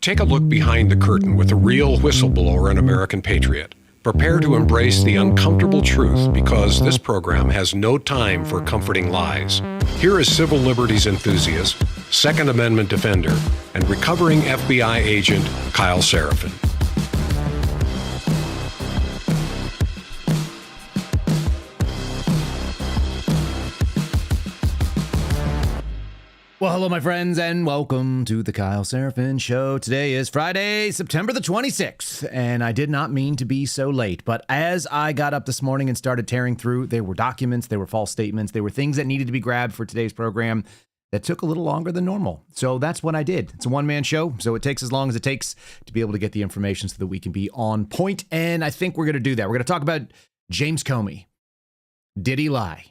Take a look behind the curtain with a real whistleblower and American patriot. Prepare to embrace the uncomfortable truth because this program has no time for comforting lies. Here is civil liberties enthusiast, Second Amendment defender, and recovering FBI agent Kyle Seraphin. Well, hello, my friends, and welcome to the Kyle Seraphin Show. Today is Friday, September the 26th, and I did not mean to be so late, but as I got up this morning and started tearing through, there were documents, there were false statements, there were things that needed to be grabbed for today's program that took a little longer than normal. So that's what I did. It's a one-man show, so it takes as long as it takes to be able to get the information so that we can be on point, and I think we're going to do that. We're going to talk about James Comey. Did he lie?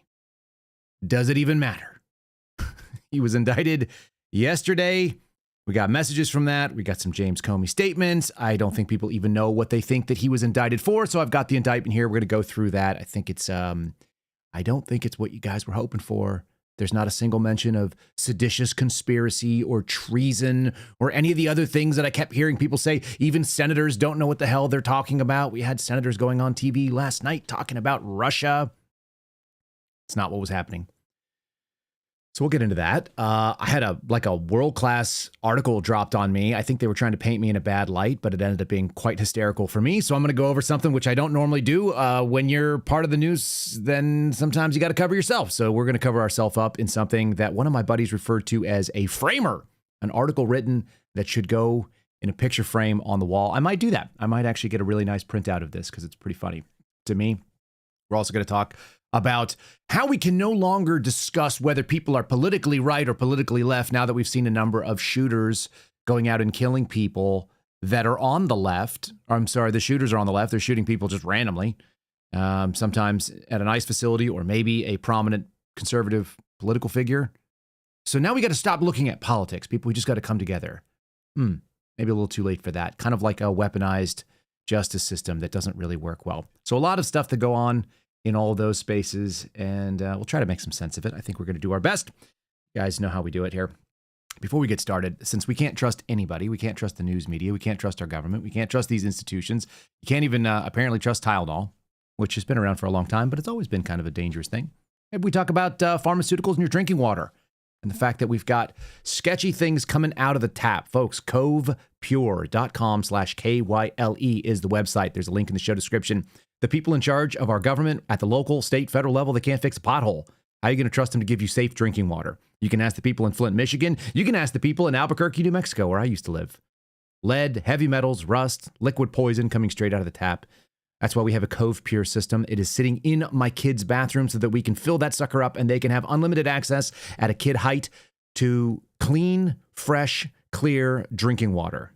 Does it even matter? He was indicted yesterday. We got messages from that. We got some James Comey statements. I don't think people even know what they think that he was indicted for. So I've got the indictment here. We're going to go through that. I think it's, I don't think it's what you guys were hoping for. There's not a single mention of seditious conspiracy or treason or any of the other things that I kept hearing people say. Even senators don't know what the hell they're talking about. We had senators going on TV last night talking about Russia. It's not what was happening. So we'll get into that. I had a world-class article dropped on me. I think they were trying to paint me in a bad light, but it ended up being quite hysterical for me. So I'm going to go over something which I don't normally do. When you're part of the news, then sometimes you got to cover yourself. So we're going to cover ourselves up in something that one of my buddies referred to as a framer, an article written that should go in a picture frame on the wall. I might do that. I might actually get a really nice printout of this because it's pretty funny to me. We're also going to talk about how we can no longer discuss whether people are politically right or politically left now that we've seen a number of shooters going out and killing people that are on the left. I'm sorry, the shooters are on the left. They're shooting people just randomly, sometimes at an ICE facility or maybe a prominent conservative political figure. So now we got to stop looking at politics. People, we just got to come together. Maybe a little too late for that. Kind of like a weaponized justice system that doesn't really work well. So a lot of stuff that go on in all those spaces, and we'll try to make some sense of it. I think we're going to do our best. You guys know how we do it here. Before we get started, since we can't trust anybody, we can't trust the news media, we can't trust our government, we can't trust these institutions, you can't even apparently trust Tylenol, which has been around for a long time, but it's always been kind of a dangerous thing. Maybe we talk about pharmaceuticals in your drinking water and the fact that we've got sketchy things coming out of the tap. Folks, covepure.com/KYLE is the website. There's a link in the show description. The people in charge of our government at the local, state, federal level, they can't fix a pothole. How are you going to trust them to give you safe drinking water? You can ask the people in Flint, Michigan. You can ask the people in Albuquerque, New Mexico, where I used to live. Lead, heavy metals, rust, liquid poison coming straight out of the tap. That's why we have a Cove Pure system. It is sitting in my kids' bathroom so that we can fill that sucker up and they can have unlimited access at a kid height to clean, fresh, clear drinking water.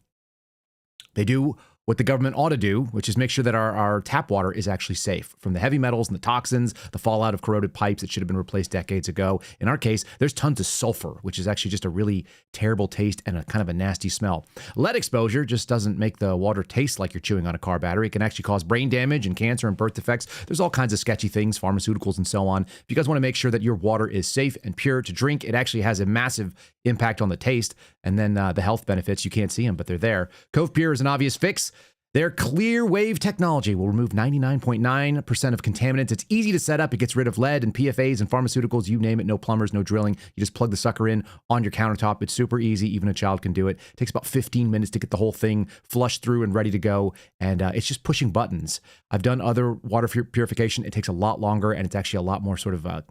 They do what the government ought to do, which is make sure that our tap water is actually safe from the heavy metals and the toxins, the fallout of corroded pipes that should have been replaced decades ago. In our case, there's tons of sulfur, which is actually just a really terrible taste and a kind of a nasty smell. Lead exposure just doesn't make the water taste like you're chewing on a car battery. It can actually cause brain damage and cancer and birth defects. There's all kinds of sketchy things, pharmaceuticals and so on. If you guys want to make sure that your water is safe and pure to drink, it actually has a massive impact on the taste. And then the health benefits, you can't see them, but they're there. Cove Pure is an obvious fix. Their clear wave technology will remove 99.9% of contaminants. It's easy to set up. It gets rid of lead and PFAs and pharmaceuticals. You name it. No plumbers, no drilling. You just plug the sucker in on your countertop. It's super easy. Even a child can do it. It takes about 15 minutes to get the whole thing flushed through and ready to go. And it's just pushing buttons. I've done other water purification. It takes a lot longer, and it's actually a lot more sort of, let's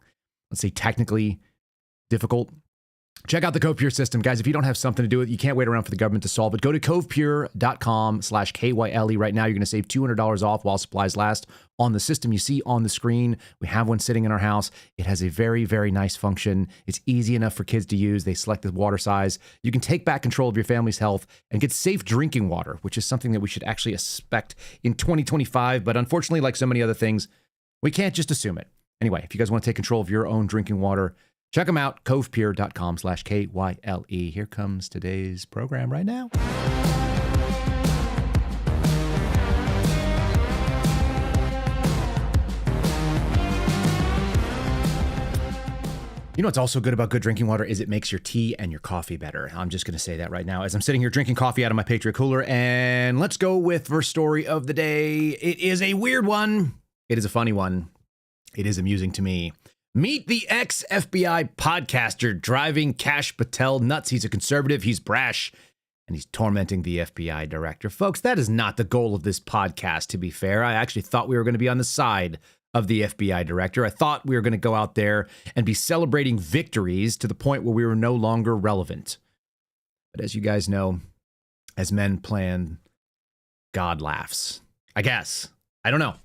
say, technically difficult. Check out the Cove Pure system. Guys, if you don't have something to do with it, you can't wait around for the government to solve it. Go to covepure.com/KYLE right now. You're going to save $200 off while supplies last on the system you see on the screen. We have one sitting in our house. It has a very, very nice function. It's easy enough for kids to use. They select the water size. You can take back control of your family's health and get safe drinking water, which is something that we should actually expect in 2025. But unfortunately, like so many other things, we can't just assume it. Anyway, if you guys want to take control of your own drinking water, check them out, covepure.com/KYLE. Here comes today's program right now. You know what's also good about good drinking water is it makes your tea and your coffee better. I'm just going to say that right now as I'm sitting here drinking coffee out of my Patriot cooler. And let's go with first story of the day. It is a weird one. It is a funny one. It is amusing to me. Meet the ex-FBI podcaster driving Kash Patel nuts. He's a conservative, he's brash, and he's tormenting the FBI director. Folks, that is not the goal of this podcast, to be fair. I actually thought we were going to be on the side of the FBI director. I thought we were going to go out there and be celebrating victories to the point where we were no longer relevant. But as you guys know, as men plan, God laughs. I guess. I don't know.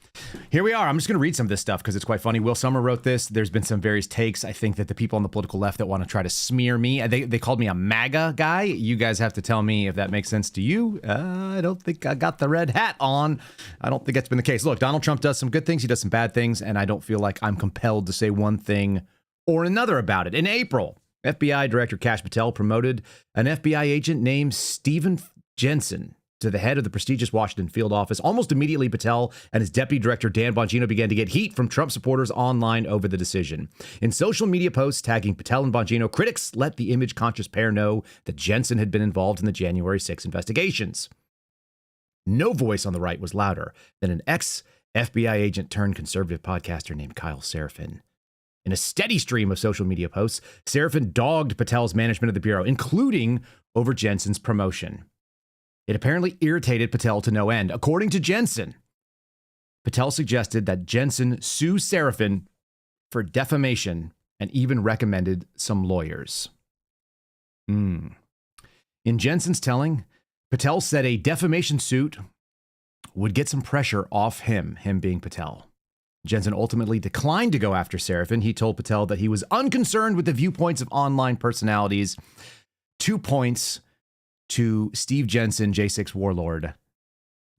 Here we are. I'm just going to read some of this stuff because it's quite funny. Will Sommer wrote this. There's been some various takes. I think that the people on the political left that want to try to smear me, they called me a MAGA guy. You guys have to tell me if that makes sense to you. I don't think I got the red hat on. I don't think that's been the case. Look, Donald Trump does some good things. He does some bad things. And I don't feel like I'm compelled to say one thing or another about it. In April, FBI Director Kash Patel promoted an FBI agent named Stephen Jensen to the head of the prestigious Washington field office. Almost immediately, Patel and his deputy director, Dan Bongino, began to get heat from Trump supporters online over the decision. In social media posts tagging Patel and Bongino, critics let the image-conscious pair know that Jensen had been involved in the January 6 investigations. No voice on the right was louder than an ex-FBI agent turned conservative podcaster named Kyle Seraphin. In a steady stream of social media posts, Seraphin dogged Patel's management of the Bureau, including over Jensen's promotion. It apparently irritated Patel to no end. According to Jensen, Patel suggested that Jensen sue Seraphin for defamation and even recommended some lawyers. In Jensen's telling, Patel said a defamation suit would get some pressure off him being Patel. Jensen ultimately declined to go after Seraphin. He told Patel that he was unconcerned with the viewpoints of online personalities. 2 points to Steve Jensen, J6 warlord.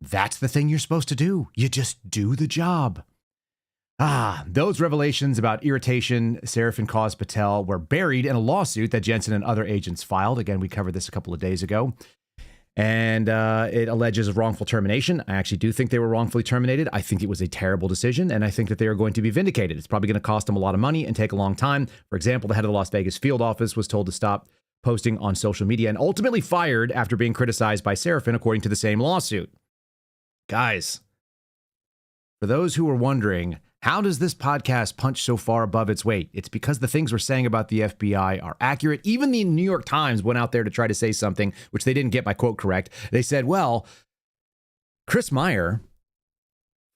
That's the thing you're supposed to do. You just do the job. Those revelations about irritation Seraphin caused Patel were buried in a lawsuit that Jensen and other agents filed. Again, we covered this a couple of days ago. And it alleges wrongful termination. I actually do think they were wrongfully terminated. I think it was a terrible decision, and I think that they are going to be vindicated. It's probably going to cost them a lot of money and take a long time. For example, the head of the Las Vegas field office was told to stop posting on social media and ultimately fired after being criticized by Seraphin, according to the same lawsuit. Guys, for those who are wondering, how does this podcast punch so far above its weight? It's because the things we're saying about the FBI are accurate. Even the New York Times went out there to try to say something, which they didn't get my quote correct. They said, well, Chris Meyer,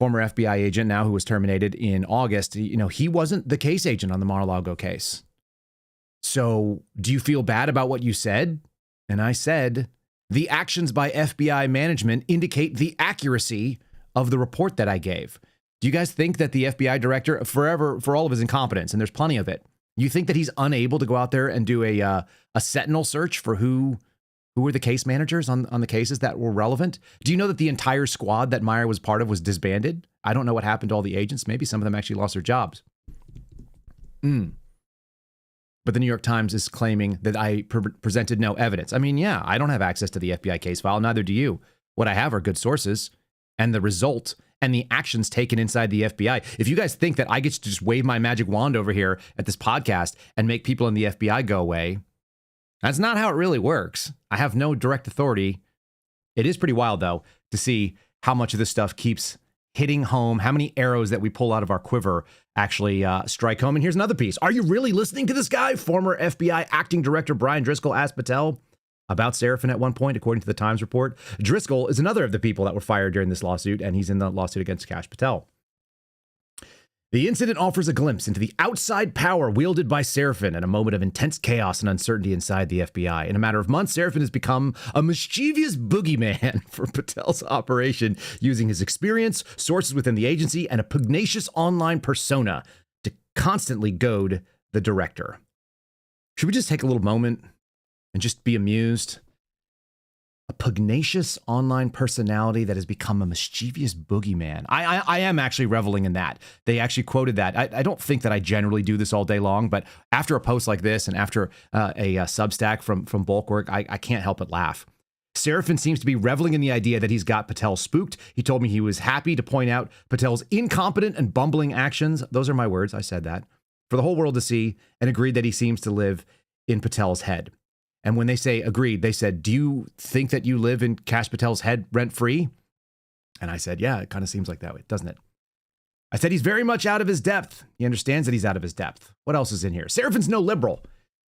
former FBI agent now who was terminated in August, he wasn't the case agent on the Mar-a-Lago case. So do you feel bad about what you said? And I said, the actions by FBI management indicate the accuracy of the report that I gave. Do you guys think that the FBI director, for all of his incompetence, and there's plenty of it, you think that he's unable to go out there and do a sentinel search for who were the case managers on the cases that were relevant? Do you know that the entire squad that Meyer was part of was disbanded? I don't know what happened to all the agents. Maybe some of them actually lost their jobs. But the New York Times is claiming that I presented no evidence. I mean, yeah, I don't have access to the FBI case file. Neither do you. What I have are good sources and the result and the actions taken inside the FBI. If you guys think that I get to just wave my magic wand over here at this podcast and make people in the FBI go away, that's not how it really works. I have no direct authority. It is pretty wild, though, to see how much of this stuff keeps hitting home, how many arrows that we pull out of our quiver actually strike home. And here's another piece. Are you really listening to this guy? Former FBI acting director Brian Driscoll asked Patel about Seraphin at one point, according to the Times report. Driscoll is another of the people that were fired during this lawsuit, and he's in the lawsuit against Kash Patel. The incident offers a glimpse into the outside power wielded by Seraphin in a moment of intense chaos and uncertainty inside the FBI. In a matter of months, Seraphin has become a mischievous boogeyman for Patel's operation, using his experience, sources within the agency, and a pugnacious online persona to constantly goad the director. Should we just take a little moment and just be amused? A pugnacious online personality that has become a mischievous boogeyman. I am actually reveling in that. They actually quoted that. I don't think that I generally do this all day long, but after a post like this and after a Substack from Bulwark, I can't help but laugh. Seraphin seems to be reveling in the idea that he's got Patel spooked. He told me he was happy to point out Patel's incompetent and bumbling actions. Those are my words. I said that. for the whole world to see and agreed that he seems to live in Patel's head. And when they say agreed, they said, do you think that you live in Kash Patel's head rent-free? And I said, yeah, it kind of seems like that way, doesn't it? I said, he's very much out of his depth. He understands that he's out of his depth. What else is in here? Serafin's no liberal.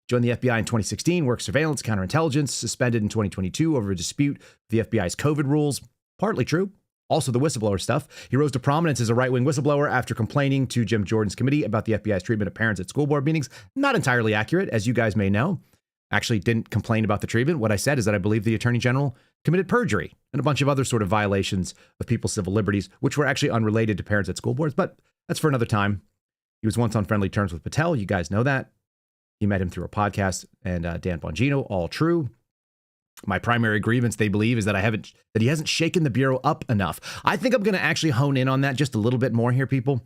Joined the FBI in 2016, worked surveillance, counterintelligence, suspended in 2022 over a dispute with the FBI's COVID rules. Partly true. Also the whistleblower stuff. He rose to prominence as a right-wing whistleblower after complaining to Jim Jordan's committee about the FBI's treatment of parents at school board meetings. Not entirely accurate, as you guys may know. Actually didn't complain about the treatment. What I said is that I believe the attorney general committed perjury and a bunch of other sort of violations of people's civil liberties, which were actually unrelated to parents at school boards, but that's for another time. He was once on friendly terms with Patel. You guys know that. He met him through a podcast and Dan Bongino, all true. My primary grievance, they believe, is that he hasn't shaken the Bureau up enough. I think I'm going to actually hone in on that just a little bit more here, people,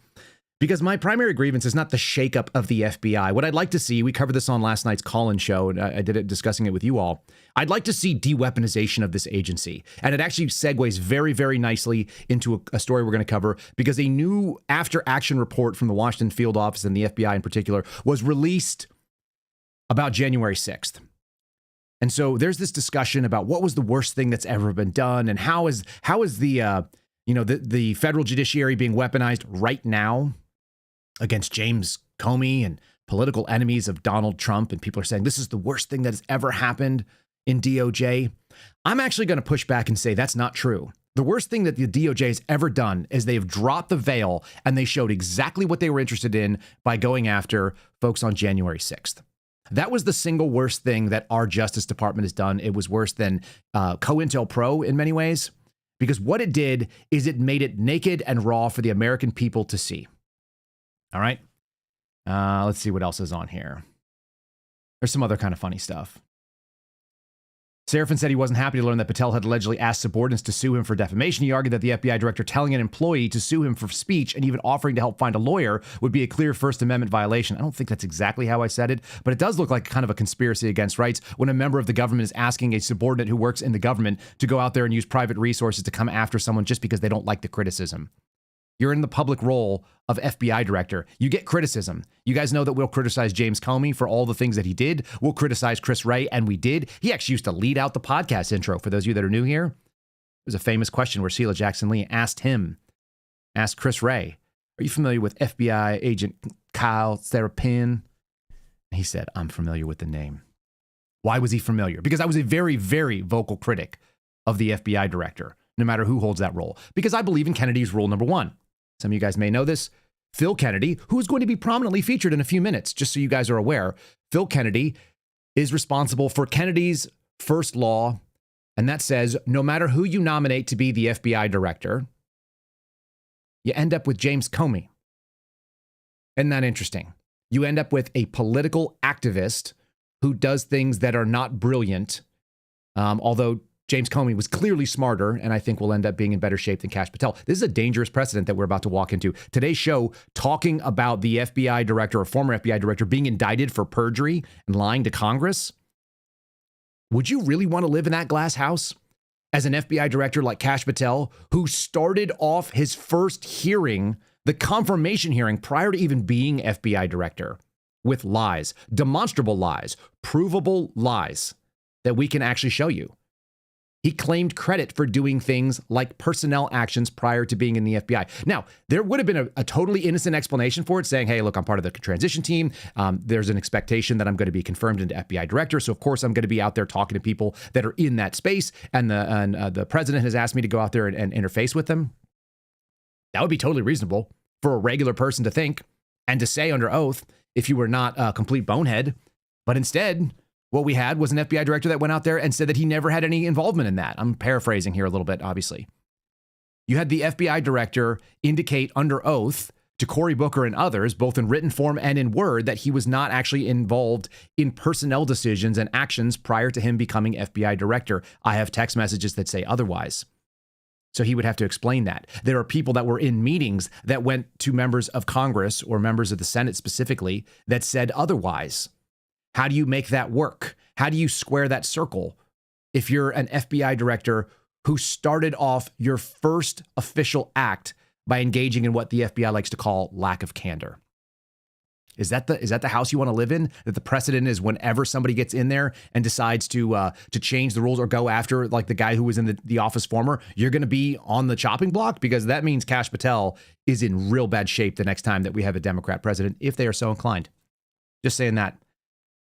because my primary grievance is not the shakeup of the FBI. What I'd like to see, we covered this on last night's call-in show, and I did it discussing it with you all. I'd like to see de-weaponization of this agency. And it actually segues very, very nicely into a story we're going to cover, because a new after-action report from the Washington field office and the FBI in particular was released about January 6th. And so there's this discussion about what was the worst thing that's ever been done, and how is the the federal judiciary being weaponized right now against James Comey and political enemies of Donald Trump. And people are saying this is the worst thing that has ever happened in DOJ. I'm actually going to push back and say that's not true. The worst thing that the DOJ has ever done is they've dropped the veil and they showed exactly what they were interested in by going after folks on January 6th. That was the single worst thing that our Justice Department has done. It was worse than COINTELPRO in many ways, because what it did is it made it naked and raw for the American people to see. All right. Let's see what else is on here. There's some other kind of funny stuff. Serafin said he wasn't happy to learn that Patel had allegedly asked subordinates to sue him for defamation. He argued that the FBI director telling an employee to sue him for speech and even offering to help find a lawyer would be a clear First Amendment violation. I don't think that's exactly how I said it, but it does look like kind of a conspiracy against rights when a member of the government is asking a subordinate who works in the government to go out there and use private resources to come after someone just because they don't like the criticism. You're in the public role of FBI director. You get criticism. You guys know that we'll criticize James Comey for all the things that he did. We'll criticize Chris Wray, and we did. He actually used to lead out the podcast intro. For those of you that are new here, it was a famous question where Sheila Jackson Lee asked Chris Wray, are you familiar with FBI agent Kyle Serapin? And he said, I'm familiar with the name. Why was he familiar? Because I was a very, very vocal critic of the FBI director, no matter who holds that role. Because I believe in Kennedy's rule number one. Some of you guys may know this. Phil Kennedy, who is going to be prominently featured in a few minutes, just so you guys are aware, Phil Kennedy is responsible for Kennedy's first law, and that says no matter who you nominate to be the FBI director, you end up with James Comey. Isn't that interesting? You end up with a political activist who does things that are not brilliant, although James Comey was clearly smarter, and I think will end up being in better shape than Kash Patel. This is a dangerous precedent that we're about to walk into. Today's show, talking about the FBI director or former FBI director being indicted for perjury and lying to Congress. Would you really want to live in that glass house as an FBI director like Kash Patel, who started off his first hearing, the confirmation hearing, prior to even being FBI director, with lies, demonstrable lies, provable lies that we can actually show you? He claimed credit for doing things like personnel actions prior to being in the FBI. Now, there would have been a totally innocent explanation for it, saying, hey, look, I'm part of the transition team. There's an expectation that I'm going to be confirmed into FBI director. So, of course, I'm going to be out there talking to people that are in that space. And the president has asked me to go out there and interface with them. That would be totally reasonable for a regular person to think and to say under oath if you were not a complete bonehead. But instead, what we had was an FBI director that went out there and said that he never had any involvement in that. I'm paraphrasing here a little bit, obviously. You had the FBI director indicate under oath to Cory Booker and others, both in written form and in word, that he was not actually involved in personnel decisions and actions prior to him becoming FBI director. I have text messages that say otherwise. So he would have to explain that. There are people that were in meetings that went to members of Congress or members of the Senate specifically that said otherwise. How do you make that work? How do you square that circle if you're an FBI director who started off your first official act by engaging in what the FBI likes to call lack of candor? Is that the house you want to live in? That the precedent is whenever somebody gets in there and decides to change the rules or go after like the guy who was in the office former, you're going to be on the chopping block? Because that means Kash Patel is in real bad shape the next time that we have a Democrat president, if they are so inclined. Just saying that.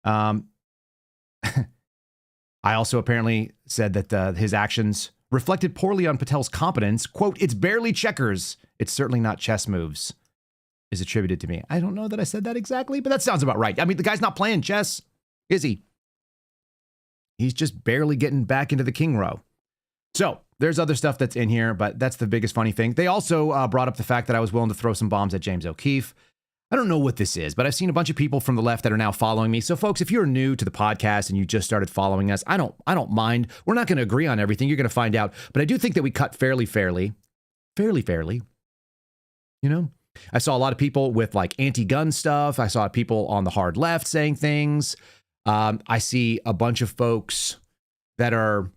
I also apparently said that his actions reflected poorly on Patel's competence. Quote, "It's barely checkers. It's certainly not chess moves," is attributed to me. I don't know that I said that exactly, but that sounds about right. I mean, the guy's not playing chess, is he? He's just barely getting back into the king row. So there's other stuff that's in here, but that's the biggest funny thing. They also brought up the fact that I was willing to throw some bombs at James O'Keefe. I don't know what this is, but I've seen a bunch of people from the left that are now following me. So folks, if you're new to the podcast and you just started following us, I don't mind. We're not going to agree on everything. You're going to find out. But I do think that we cut fairly. You know, I saw a lot of people with like anti-gun stuff. I saw people on the hard left saying things. I see a bunch of folks that are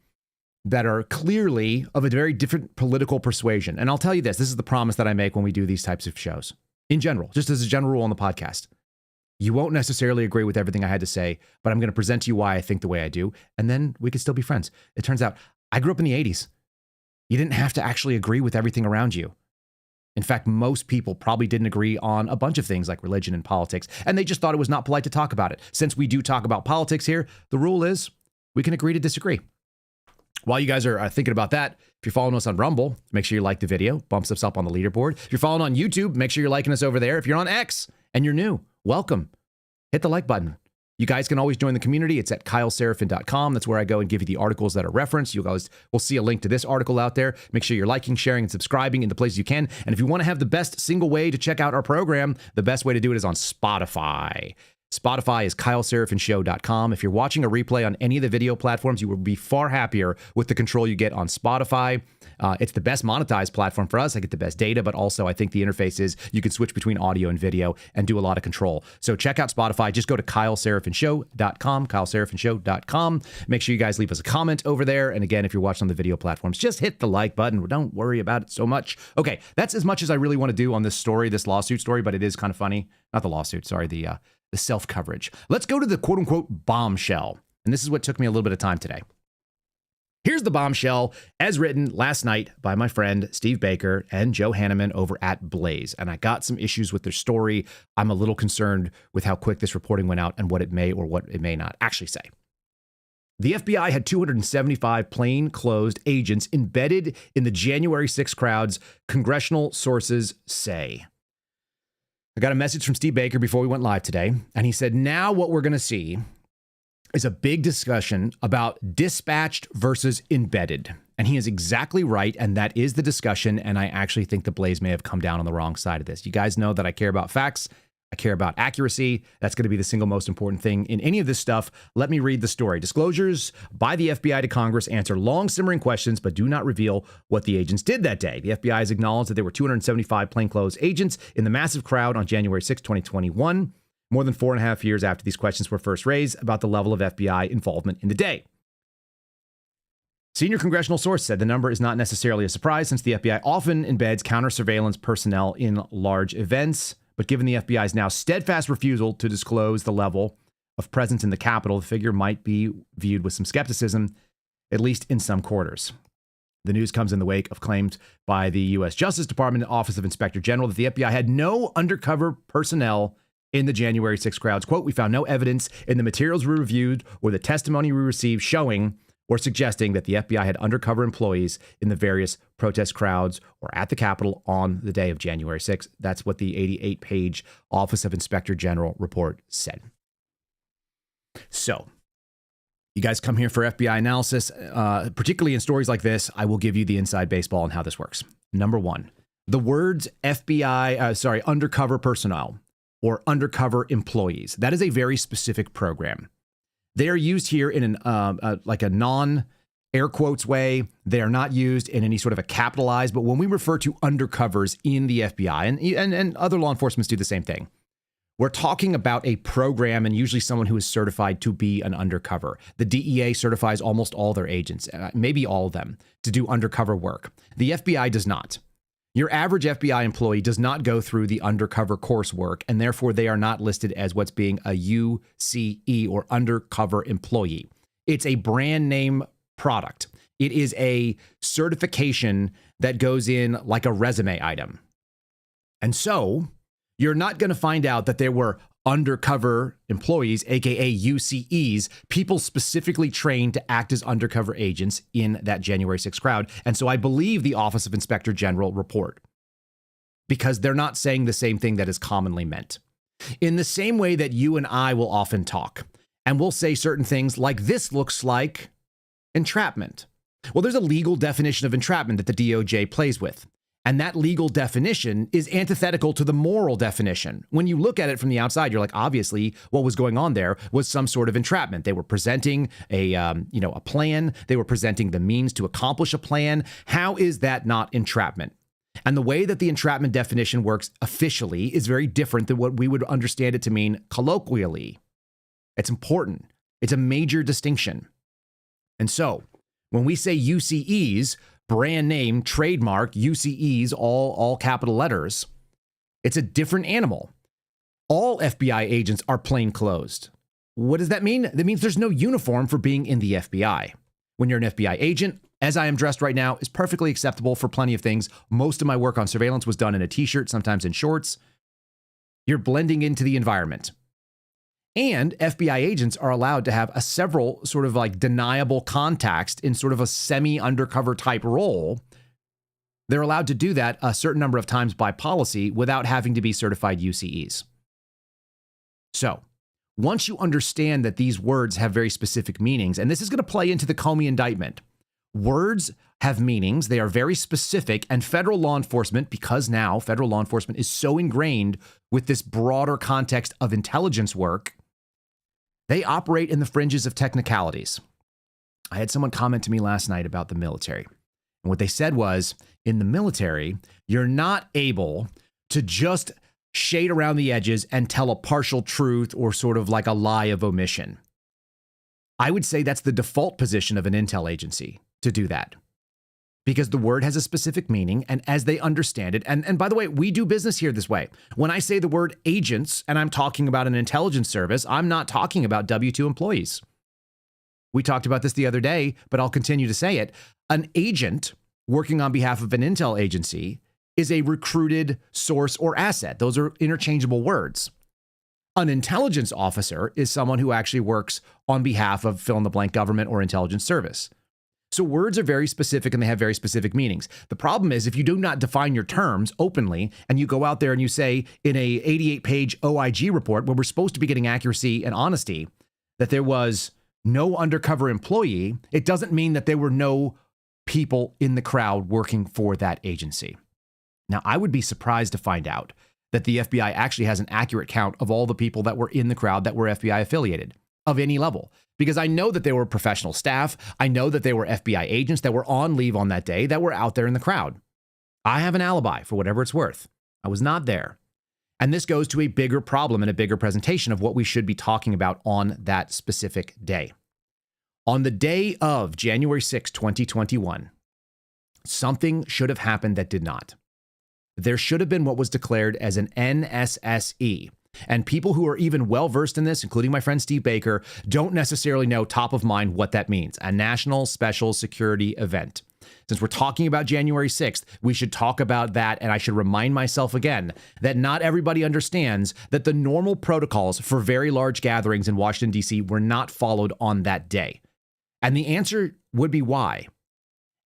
clearly of a very different political persuasion. And I'll tell you this is the promise that I make when we do these types of shows. In general, just as a general rule on the podcast, you won't necessarily agree with everything I had to say, but I'm going to present to you why I think the way I do, and then we can still be friends. It turns out I grew up in the 80s. You didn't have to actually agree with everything around you. In fact, most people probably didn't agree on a bunch of things like religion and politics, and they just thought it was not polite to talk about it. Since we do talk about politics here, the rule is we can agree to disagree. While you guys are thinking about that, if you're following us on Rumble, make sure you like the video, bumps us up on the leaderboard. If you're following on YouTube, make sure you're liking us over there. If you're on X and you're new, welcome. Hit the like button. You guys can always join the community. It's at kyleserafin.com. That's where I go and give you the articles that are referenced. You guys will see a link to this article out there. Make sure you're liking, sharing, and subscribing in the places you can. And if you want to have the best single way to check out our program, the best way to do it is on Spotify. Spotify is kyleserafinshow.com. If you're watching a replay on any of the video platforms, you will be far happier with the control you get on Spotify. It's the best monetized platform for us. I get the best data, but also I think the interface is you can switch between audio and video and do a lot of control. So check out Spotify. Just go to kyleserafinshow.com, kyleserafinshow.com. Make sure you guys leave us a comment over there. And again, if you're watching on the video platforms, just hit the like button. Don't worry about it so much. Okay, that's as much as I really want to do on this story, this lawsuit story, but it is kind of funny. Not the lawsuit, sorry, the self-coverage. Let's go to the quote-unquote bombshell. And this is what took me a little bit of time today. Here's the bombshell as written last night by my friend Steve Baker and Joe Hanneman over at Blaze. And I got some issues with their story. I'm a little concerned with how quick this reporting went out and what it may or what it may not actually say. The FBI had 275 plainclothes agents embedded in the January 6 crowds, congressional sources say. I got a message from Steve Baker before we went live today, and he said, now what we're going to see is a big discussion about dispatched versus embedded. And he is exactly right, and that is the discussion, and I actually think the Blaze may have come down on the wrong side of this. You guys know that I care about facts. I care about accuracy. That's going to be the single most important thing in any of this stuff. Let me read the story. Disclosures by the FBI to Congress answer long simmering questions, but do not reveal what the agents did that day. The FBI has acknowledged that there were 275 plainclothes agents in the massive crowd on January 6, 2021, more than 4.5 years after these questions were first raised about the level of FBI involvement in the day. Senior congressional source said the number is not necessarily a surprise since the FBI often embeds counter-surveillance personnel in large events. But given the FBI's now steadfast refusal to disclose the level of presence in the Capitol, the figure might be viewed with some skepticism, at least in some quarters. The news comes in the wake of claims by the U.S. Justice Department Office of Inspector General that the FBI had no undercover personnel in the January 6 crowds. Quote, we found no evidence in the materials we reviewed or the testimony we received showing or suggesting that the FBI had undercover employees in the various protest crowds or at the Capitol on the day of January 6th. That's what the 88-page Office of Inspector General report said. So, you guys come here for FBI analysis, particularly in stories like this. I will give you the inside baseball on how this works. Number one, the words undercover personnel or undercover employees. That is a very specific program. They are used here in like a non-air quotes way. They are not used in any sort of a capitalized, but when we refer to undercovers in the FBI, and other law enforcement do the same thing, we're talking about a program and usually someone who is certified to be an undercover. The DEA certifies almost all their agents, maybe all of them, to do undercover work. The FBI does not. Your average FBI employee does not go through the undercover coursework, and therefore they are not listed as what's being a UCE or undercover employee. It's a brand name product. It is a certification that goes in like a resume item. And so you're not going to find out that there were undercover employees, aka UCEs, people specifically trained to act as undercover agents in that January 6th crowd. And so I believe the Office of Inspector General report, because they're not saying the same thing that is commonly meant. In the same way that you and I will often talk, and we'll say certain things like, this looks like entrapment. Well, there's a legal definition of entrapment that the DOJ plays with. And that legal definition is antithetical to the moral definition. When you look at it from the outside, you're like, obviously, what was going on there was some sort of entrapment. They were presenting a plan. They were presenting the means to accomplish a plan. How is that not entrapment? And the way that the entrapment definition works officially is very different than what we would understand it to mean colloquially. It's important. It's a major distinction. And so when we say UCEs, brand name, trademark, UCEs, all capital letters, it's a different animal. All FBI agents are plainclothes. What does that mean? That means there's no uniform for being in the FBI. When you're an FBI agent, as I am dressed right now, is perfectly acceptable for plenty of things. Most of my work on surveillance was done in a t-shirt, sometimes in shorts. You're blending into the environment. And FBI agents are allowed to have a several sort of like deniable context in sort of a semi-undercover type role. They're allowed to do that a certain number of times by policy without having to be certified UCEs. So once you understand that these words have very specific meanings, and this is going to play into the Comey indictment, words have meanings. They are very specific, and federal law enforcement, because now federal law enforcement is so ingrained with this broader context of intelligence work, they operate in the fringes of technicalities. I had someone comment to me last night about the military. And what they said was, in the military, you're not able to just shade around the edges and tell a partial truth or sort of like a lie of omission. I would say that's the default position of an intel agency, to do that. Because the word has a specific meaning, and as they understand it, and by the way, we do business here this way. When I say the word agents, and I'm talking about an intelligence service, I'm not talking about W-2 employees. We talked about this the other day, but I'll continue to say it. An agent working on behalf of an intel agency is a recruited source or asset. Those are interchangeable words. An intelligence officer is someone who actually works on behalf of fill-in-the-blank government or intelligence service. So words are very specific and they have very specific meanings. The problem is if you do not define your terms openly and you go out there and you say in a 88-page OIG report where we're supposed to be getting accuracy and honesty that there was no undercover employee, it doesn't mean that there were no people in the crowd working for that agency. Now, I would be surprised to find out that the FBI actually has an accurate count of all the people that were in the crowd that were FBI affiliated of any level. Because I know that there were professional staff. I know that there were FBI agents that were on leave on that day that were out there in the crowd. I have an alibi for whatever it's worth. I was not there. And this goes to a bigger problem and a bigger presentation of what we should be talking about on that specific day. On the day of January 6, 2021, something should have happened that did not. There should have been what was declared as an NSSE. And people who are even well-versed in this, including my friend Steve Baker, don't necessarily know top of mind what that means, a National Special Security Event. Since we're talking about January 6th, we should talk about that, and I should remind myself again that not everybody understands that the normal protocols for very large gatherings in Washington, D.C. were not followed on that day. And the answer would be why.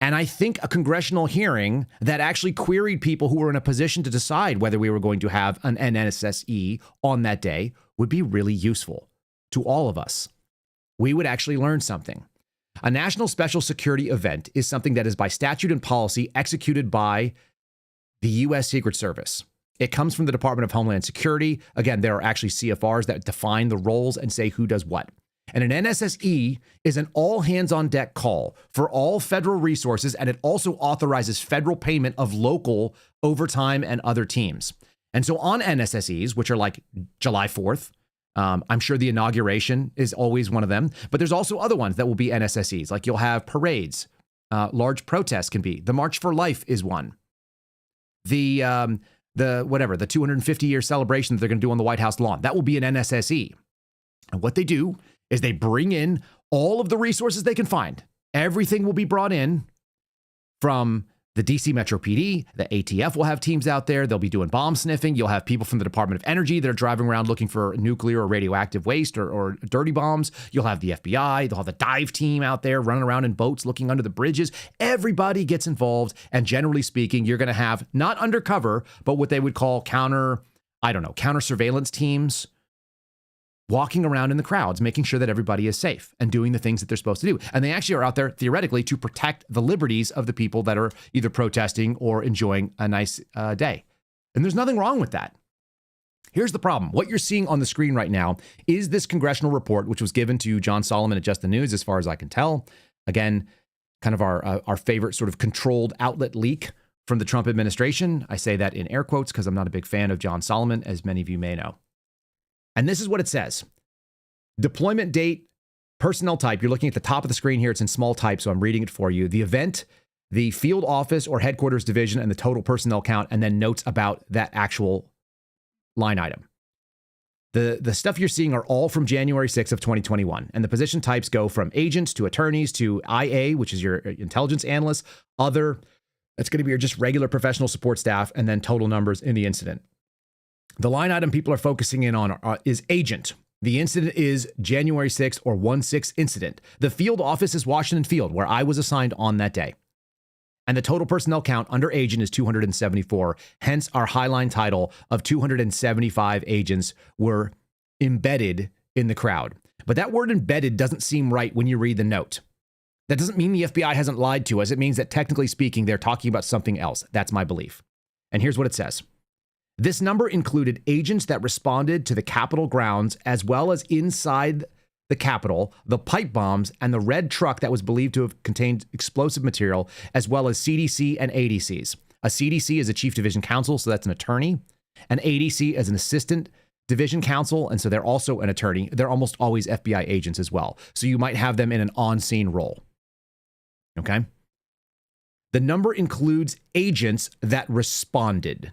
And I think a congressional hearing that actually queried people who were in a position to decide whether we were going to have an NSSE on that day would be really useful to all of us. We would actually learn something. A National Special Security Event is something that is by statute and policy executed by the U.S. Secret Service. It comes from the Department of Homeland Security. Again, there are actually CFRs that define the roles and say who does what. And an NSSE is an all-hands-on-deck call for all federal resources, and it also authorizes federal payment of local overtime and other teams. And so on NSSEs, which are like July 4th, I'm sure the inauguration is always one of them, but there's also other ones that will be NSSEs, like you'll have parades, large protests can be. The March for Life is one. the 250-year celebration that they're going to do on the White House lawn. That will be an NSSE. And what they do is they bring in all of the resources they can find. Everything will be brought in from the DC Metro PD. The ATF will have teams out there. They'll be doing bomb sniffing. You'll have people from the Department of Energy that are driving around looking for nuclear or radioactive waste or dirty bombs. You'll have the FBI. They'll have the dive team out there running around in boats looking under the bridges. Everybody gets involved. And generally speaking, you're going to have not undercover, but what they would call counter surveillance teams walking around in the crowds, making sure that everybody is safe and doing the things that they're supposed to do. And they actually are out there, theoretically, to protect the liberties of the people that are either protesting or enjoying a nice day. And there's nothing wrong with that. Here's the problem. What you're seeing on the screen right now is this congressional report, which was given to John Solomon at Just the News, as far as I can tell. Again, kind of our favorite sort of controlled outlet leak from the Trump administration. I say that in air quotes because I'm not a big fan of John Solomon, as many of you may know. And this is what it says. Deployment date, personnel type. You're looking at the top of the screen here. It's in small type, so I'm reading it for you. The event, the field office or headquarters division, and the total personnel count, and then notes about that actual line item. The stuff you're seeing are all from January 6th of 2021. And the position types go from agents to attorneys to IA, which is your intelligence analyst, other, that's going to be your just regular professional support staff, and then total numbers in the incident. The line item people are focusing in on is agent. The incident is January 6th or 1/6 incident. The field office is Washington Field, where I was assigned on that day. And the total personnel count under agent is 274. Hence, our highline title of 275 agents were embedded in the crowd. But that word embedded doesn't seem right when you read the note. That doesn't mean the FBI hasn't lied to us. It means that technically speaking, they're talking about something else. That's my belief. And here's what it says. This number included agents that responded to the Capitol grounds, as well as inside the Capitol, the pipe bombs, and the red truck that was believed to have contained explosive material, as well as CDC and ADCs. A CDC is a chief division counsel, so that's an attorney. An ADC is an assistant division counsel, and so they're also an attorney. They're almost always FBI agents as well. So you might have them in an on-scene role. Okay? The number includes agents that responded.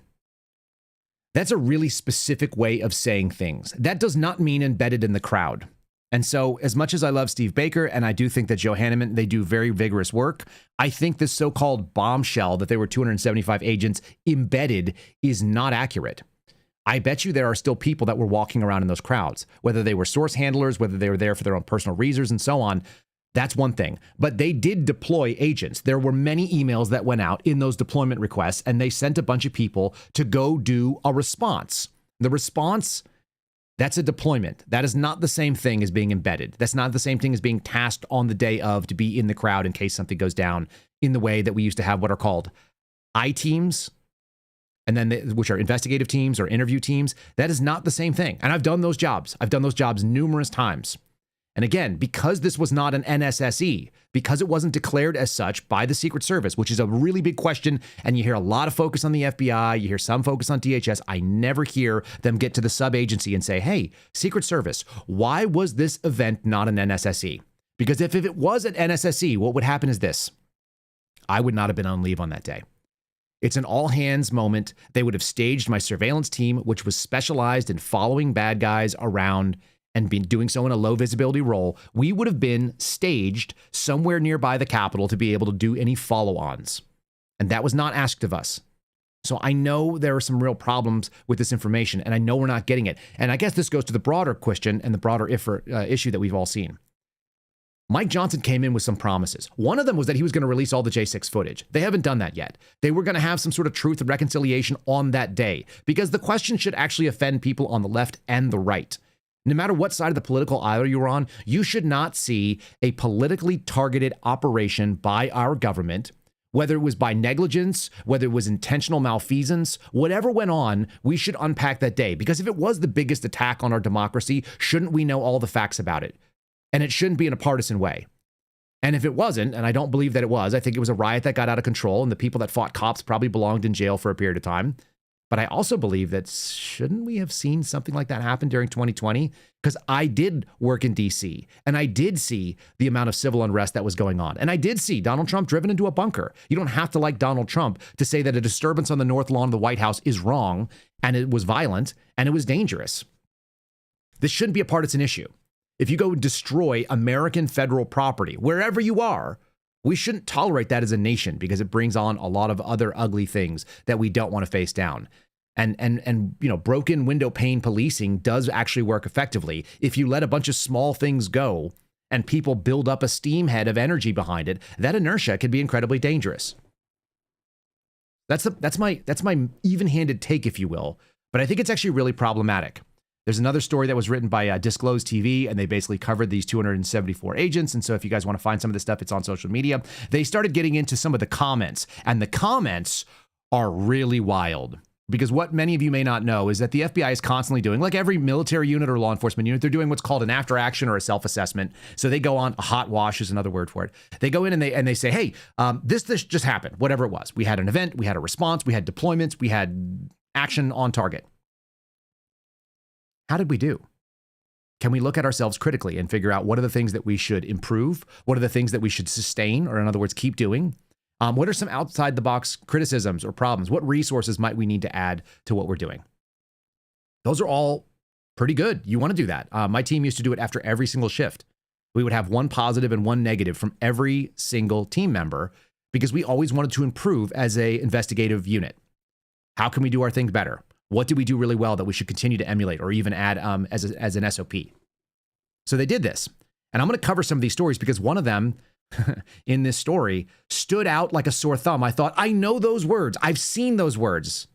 That's a really specific way of saying things. That does not mean embedded in the crowd. And so as much as I love Steve Baker, and I do think that Joe Hanneman, they do very vigorous work, I think this so-called bombshell that there were 275 agents embedded is not accurate. I bet you there are still people that were walking around in those crowds, whether they were source handlers, whether they were there for their own personal reasons and so on. That's one thing. But they did deploy agents. There were many emails that went out in those deployment requests, and they sent a bunch of people to go do a response. The response, that's a deployment. That is not the same thing as being embedded. That's not the same thing as being tasked on the day of to be in the crowd in case something goes down, in the way that we used to have what are called I teams, and then which are investigative teams or interview teams. That is not the same thing. And I've done those jobs. I've done those jobs numerous times. And again, because this was not an NSSE, because it wasn't declared as such by the Secret Service, which is a really big question, and you hear a lot of focus on the FBI, you hear some focus on DHS, I never hear them get to the sub-agency and say, hey, Secret Service, why was this event not an NSSE? Because if it was an NSSE, what would happen is this. I would not have been on leave on that day. It's an all-hands moment. They would have staged my surveillance team, which was specialized in following bad guys around and been doing so in a low visibility role. We would have been staged somewhere nearby the Capitol to be able to do any follow-ons. And that was not asked of us. So I know there are some real problems with this information, and I know we're not getting it. And I guess this goes to the broader question and the broader issue that we've all seen. Mike Johnson came in with some promises. One of them was that he was going to release all the J6 footage. They haven't done that yet. They were going to have some sort of truth and reconciliation on that day, because the question should actually offend people on the left and the right. No matter what side of the political aisle you're on, you should not see a politically targeted operation by our government, whether it was by negligence, whether it was intentional malfeasance, whatever went on, we should unpack that day. Because if it was the biggest attack on our democracy, shouldn't we know all the facts about it? And it shouldn't be in a partisan way. And if it wasn't, and I don't believe that it was, I think it was a riot that got out of control, and the people that fought cops probably belonged in jail for a period of time. But I also believe that shouldn't we have seen something like that happen during 2020? Because I did work in DC and I did see the amount of civil unrest that was going on. And I did see Donald Trump driven into a bunker. You don't have to like Donald Trump to say that a disturbance on the North Lawn of the White House is wrong and it was violent and it was dangerous. This shouldn't be a partisan issue. If you go destroy American federal property, wherever you are, we shouldn't tolerate that as a nation because it brings on a lot of other ugly things that we don't want to face down. And broken window pane policing does actually work effectively if you let a bunch of small things go and people build up a steamhead of energy behind it. That inertia can be incredibly dangerous. That's my even-handed take, if you will, but I think it's actually really problematic. There's another story that was written by Disclose TV, and they basically covered these 274 agents. And so if you guys want to find some of this stuff, it's on social media. They started getting into some of the comments, and the comments are really wild. Because what many of you may not know is that the FBI is constantly doing, like every military unit or law enforcement unit, they're doing what's called an after action or a self-assessment. So they go on, a hot wash is another word for it. They go in and they say, hey, this just happened, whatever it was. We had an event, we had a response, we had deployments, we had action on target. How did we do? Can we look at ourselves critically and figure out what are the things that we should improve? What are the things that we should sustain, or in other words, keep doing? What are some outside the box criticisms or problems? What resources might we need to add to what we're doing? Those are all pretty good. You want to do that. My team used to do it after every single shift. We would have one positive and one negative from every single team member because we always wanted to improve as an investigative unit. How can we do our things better? What did we do really well that we should continue to emulate or even add as an SOP? So they did this. And I'm going to cover some of these stories because one of them in this story stood out like a sore thumb. I thought, I know those words. I've seen those words.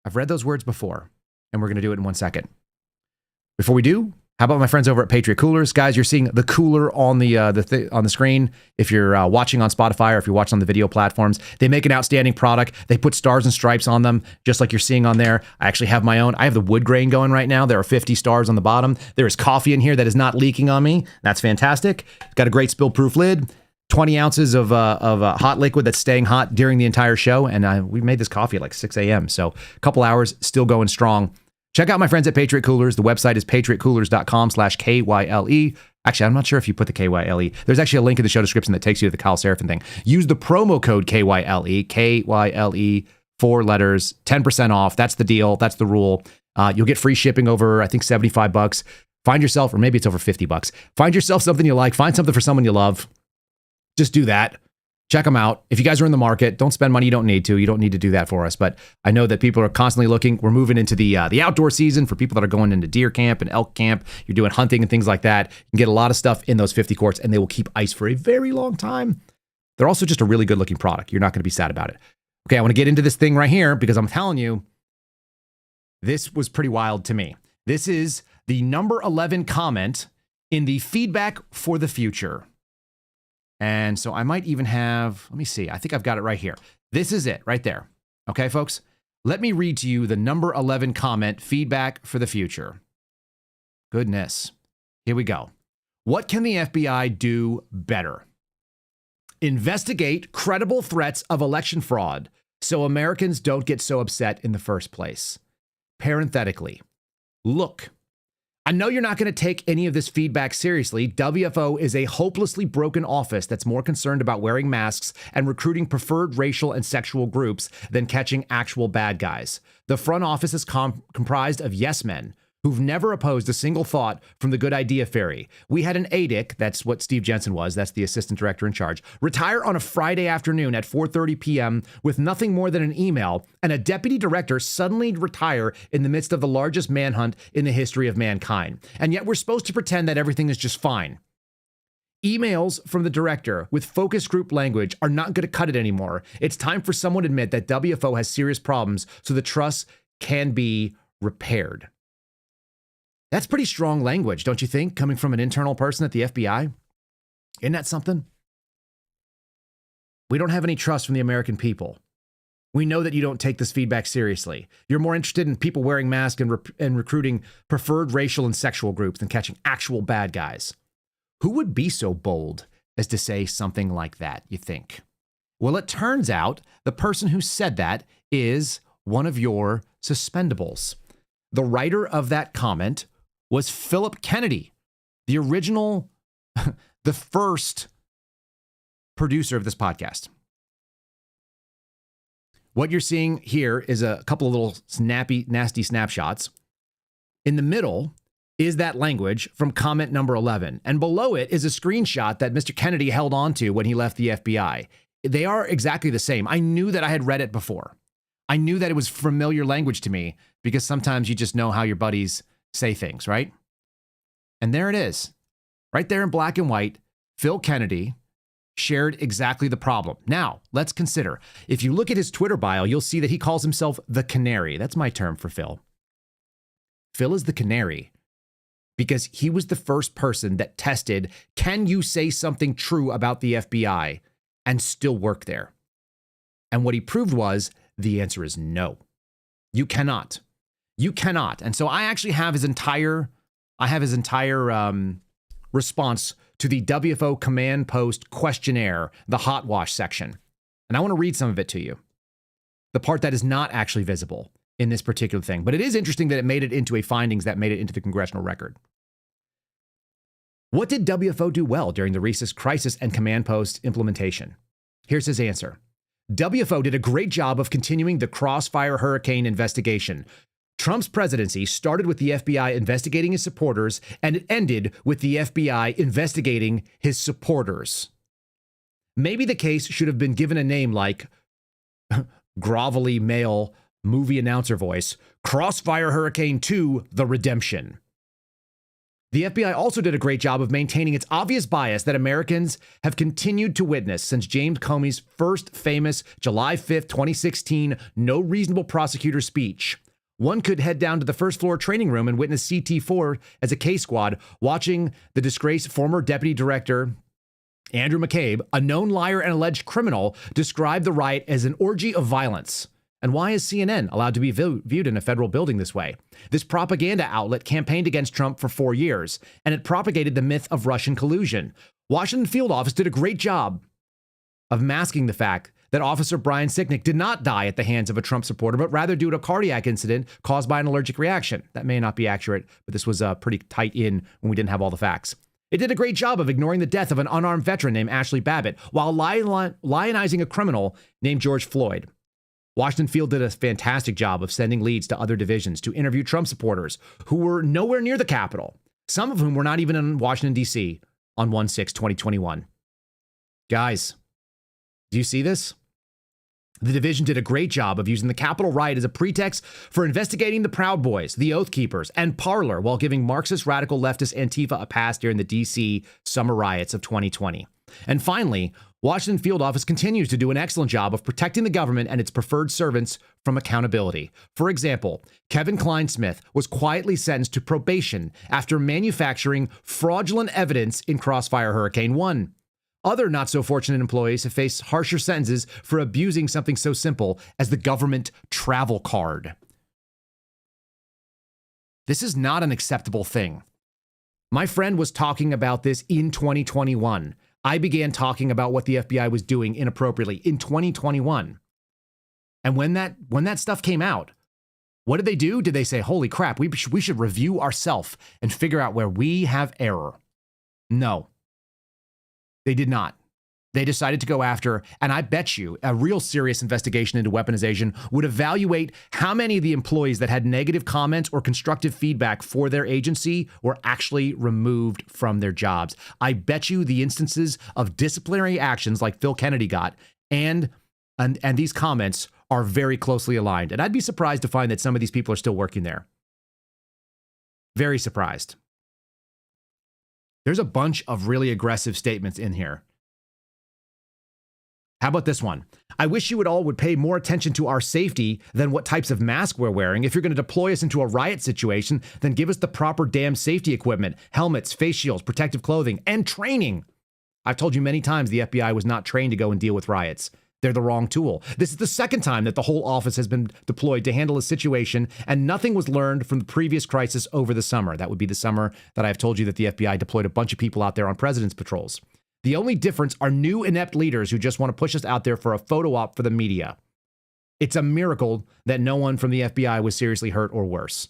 I've read those words before, and we're going to do it in 1 second. Before we do, how about my friends over at Patriot Coolers? Guys, you're seeing the cooler on the screen. If you're watching on Spotify or if you're watching on the video platforms, they make an outstanding product. They put stars and stripes on them, just like you're seeing on there. I actually have my own. I have the wood grain going right now. There are 50 stars on the bottom. There is coffee in here that is not leaking on me. That's fantastic. It's got a great spill-proof lid. 20 ounces of hot liquid that's staying hot during the entire show. And we made this coffee at like 6 a.m. So a couple hours, still going strong. Check out my friends at Patriot Coolers. The website is patriotcoolers.com/KYLE. Actually, I'm not sure if you put the KYLE. There's actually a link in the show description that takes you to the Kyle Seraphin thing. Use the promo code KYLE, 4 letters, 10% off. That's the deal. That's the rule. You'll get free shipping over, I think, $75. Find yourself, or maybe it's over $50. Find yourself something you like. Find something for someone you love. Just do that. Check them out. If you guys are in the market, don't spend money you don't need to. You don't need to do that for us. But I know that people are constantly looking. We're moving into the outdoor season for people that are going into deer camp and elk camp. You're doing hunting and things like that. You can get a lot of stuff in those 50 quarts, and they will keep ice for a very long time. They're also just a really good looking product. You're not going to be sad about it. Okay, I want to get into this thing right here because I'm telling you, this was pretty wild to me. This is the number 11 comment in the feedback for the future. And so I might even have, let me see, I think I've got it right here. This is it right there. Okay, folks, let me read to you the number 11 comment, feedback for the future. Goodness. Here we go. What can the FBI do better? Investigate credible threats of election fraud so Americans don't get so upset in the first place. Parenthetically, look, I know you're not going to take any of this feedback seriously. WFO is a hopelessly broken office that's more concerned about wearing masks and recruiting preferred racial and sexual groups than catching actual bad guys. The front office is comprised of yes men who've never opposed a single thought from the good idea fairy. We had an ADIC, that's what Steve Jensen was, that's the assistant director in charge, retire on a Friday afternoon at 4:30 p.m. with nothing more than an email, and a deputy director suddenly retire in the midst of the largest manhunt in the history of mankind. And yet we're supposed to pretend that everything is just fine. Emails from the director with focus group language are not going to cut it anymore. It's time for someone to admit that WFO has serious problems so the trust can be repaired. That's pretty strong language, don't you think, coming from an internal person at the FBI? Isn't that something? We don't have any trust from the American people. We know that you don't take this feedback seriously. You're more interested in people wearing masks and recruiting preferred racial and sexual groups than catching actual bad guys. Who would be so bold as to say something like that, you think? Well, it turns out the person who said that is one of your suspendables. The writer of that comment was Philip Kennedy, the original, the first producer of this podcast. What you're seeing here is a couple of little snappy, nasty snapshots. In the middle is that language from comment number 11. And below it is a screenshot that Mr. Kennedy held onto when he left the FBI. They are exactly the same. I knew that I had read it before. I knew that it was familiar language to me because sometimes you just know how your buddies say things, right? And there it is. Right there in black and white, Phil Kennedy shared exactly the problem. Now, let's consider. If you look at his Twitter bio, you'll see that he calls himself the Canary. That's my term for Phil. Phil is the Canary because he was the first person that tested, can you say something true about the FBI and still work there? And what he proved was the answer is no. You cannot. You cannot. And so I actually have his entire response to the WFO command post questionnaire, the hot wash section. And I want to read some of it to you. The part that is not actually visible in this particular thing. But it is interesting that it made it into a findings that made it into the congressional record. What did WFO do well during the recent crisis and command post implementation? Here's his answer. WFO did a great job of continuing the Crossfire Hurricane investigation. Trump's presidency started with the FBI investigating his supporters, and it ended with the FBI investigating his supporters. Maybe the case should have been given a name like grovelly male movie announcer voice, Crossfire Hurricane 2, The Redemption. The FBI also did a great job of maintaining its obvious bias that Americans have continued to witness since James Comey's first famous July 5th, 2016, no reasonable prosecutor speech. One could head down to the first floor training room and witness CT4 as a case squad watching the disgraced former deputy director Andrew McCabe, a known liar and alleged criminal, describe the riot as an orgy of violence. And why is CNN allowed to be viewed in a federal building this way? This propaganda outlet campaigned against Trump for 4 years, and it propagated the myth of Russian collusion. Washington field office did a great job of masking the fact that Officer Brian Sicknick did not die at the hands of a Trump supporter, but rather due to a cardiac incident caused by an allergic reaction. That may not be accurate, but this was pretty tight in when we didn't have all the facts. It did a great job of ignoring the death of an unarmed veteran named Ashley Babbitt while lionizing a criminal named George Floyd. Washington Field did a fantastic job of sending leads to other divisions to interview Trump supporters who were nowhere near the Capitol, some of whom were not even in Washington, D.C. on 1/6/2021. Guys, do you see this? The division did a great job of using the Capitol riot as a pretext for investigating the Proud Boys, the Oath Keepers, and Parler while giving Marxist radical leftist Antifa a pass during the D.C. summer riots of 2020. And finally, Washington field office continues to do an excellent job of protecting the government and its preferred servants from accountability. For example, Kevin Kleinsmith was quietly sentenced to probation after manufacturing fraudulent evidence in Crossfire Hurricane 1. Other not-so-fortunate employees have faced harsher sentences for abusing something so simple as the government travel card. This is not an acceptable thing. My friend was talking about this in 2021. I began talking about what the FBI was doing inappropriately in 2021. And when that stuff came out, what did they do? Did they say, holy crap, we should review ourselves and figure out where we have error? No. They did not. They decided to go after, and I bet you a real serious investigation into weaponization would evaluate how many of the employees that had negative comments or constructive feedback for their agency were actually removed from their jobs. I bet you the instances of disciplinary actions like Phil Kennedy got and these comments are very closely aligned. And I'd be surprised to find that some of these people are still working there. Very surprised. There's a bunch of really aggressive statements in here. How about this one? I wish you would pay more attention to our safety than what types of mask we're wearing. If you're going to deploy us into a riot situation, then give us the proper damn safety equipment, helmets, face shields, protective clothing, and training. I've told you many times the FBI was not trained to go and deal with riots. They're the wrong tool. This is the second time that the whole office has been deployed to handle a situation, and nothing was learned from the previous crisis over the summer. That would be the summer that I've told you that the FBI deployed a bunch of people out there on president's patrols. The only difference are new inept leaders who just want to push us out there for a photo op for the media. It's a miracle that no one from the FBI was seriously hurt or worse.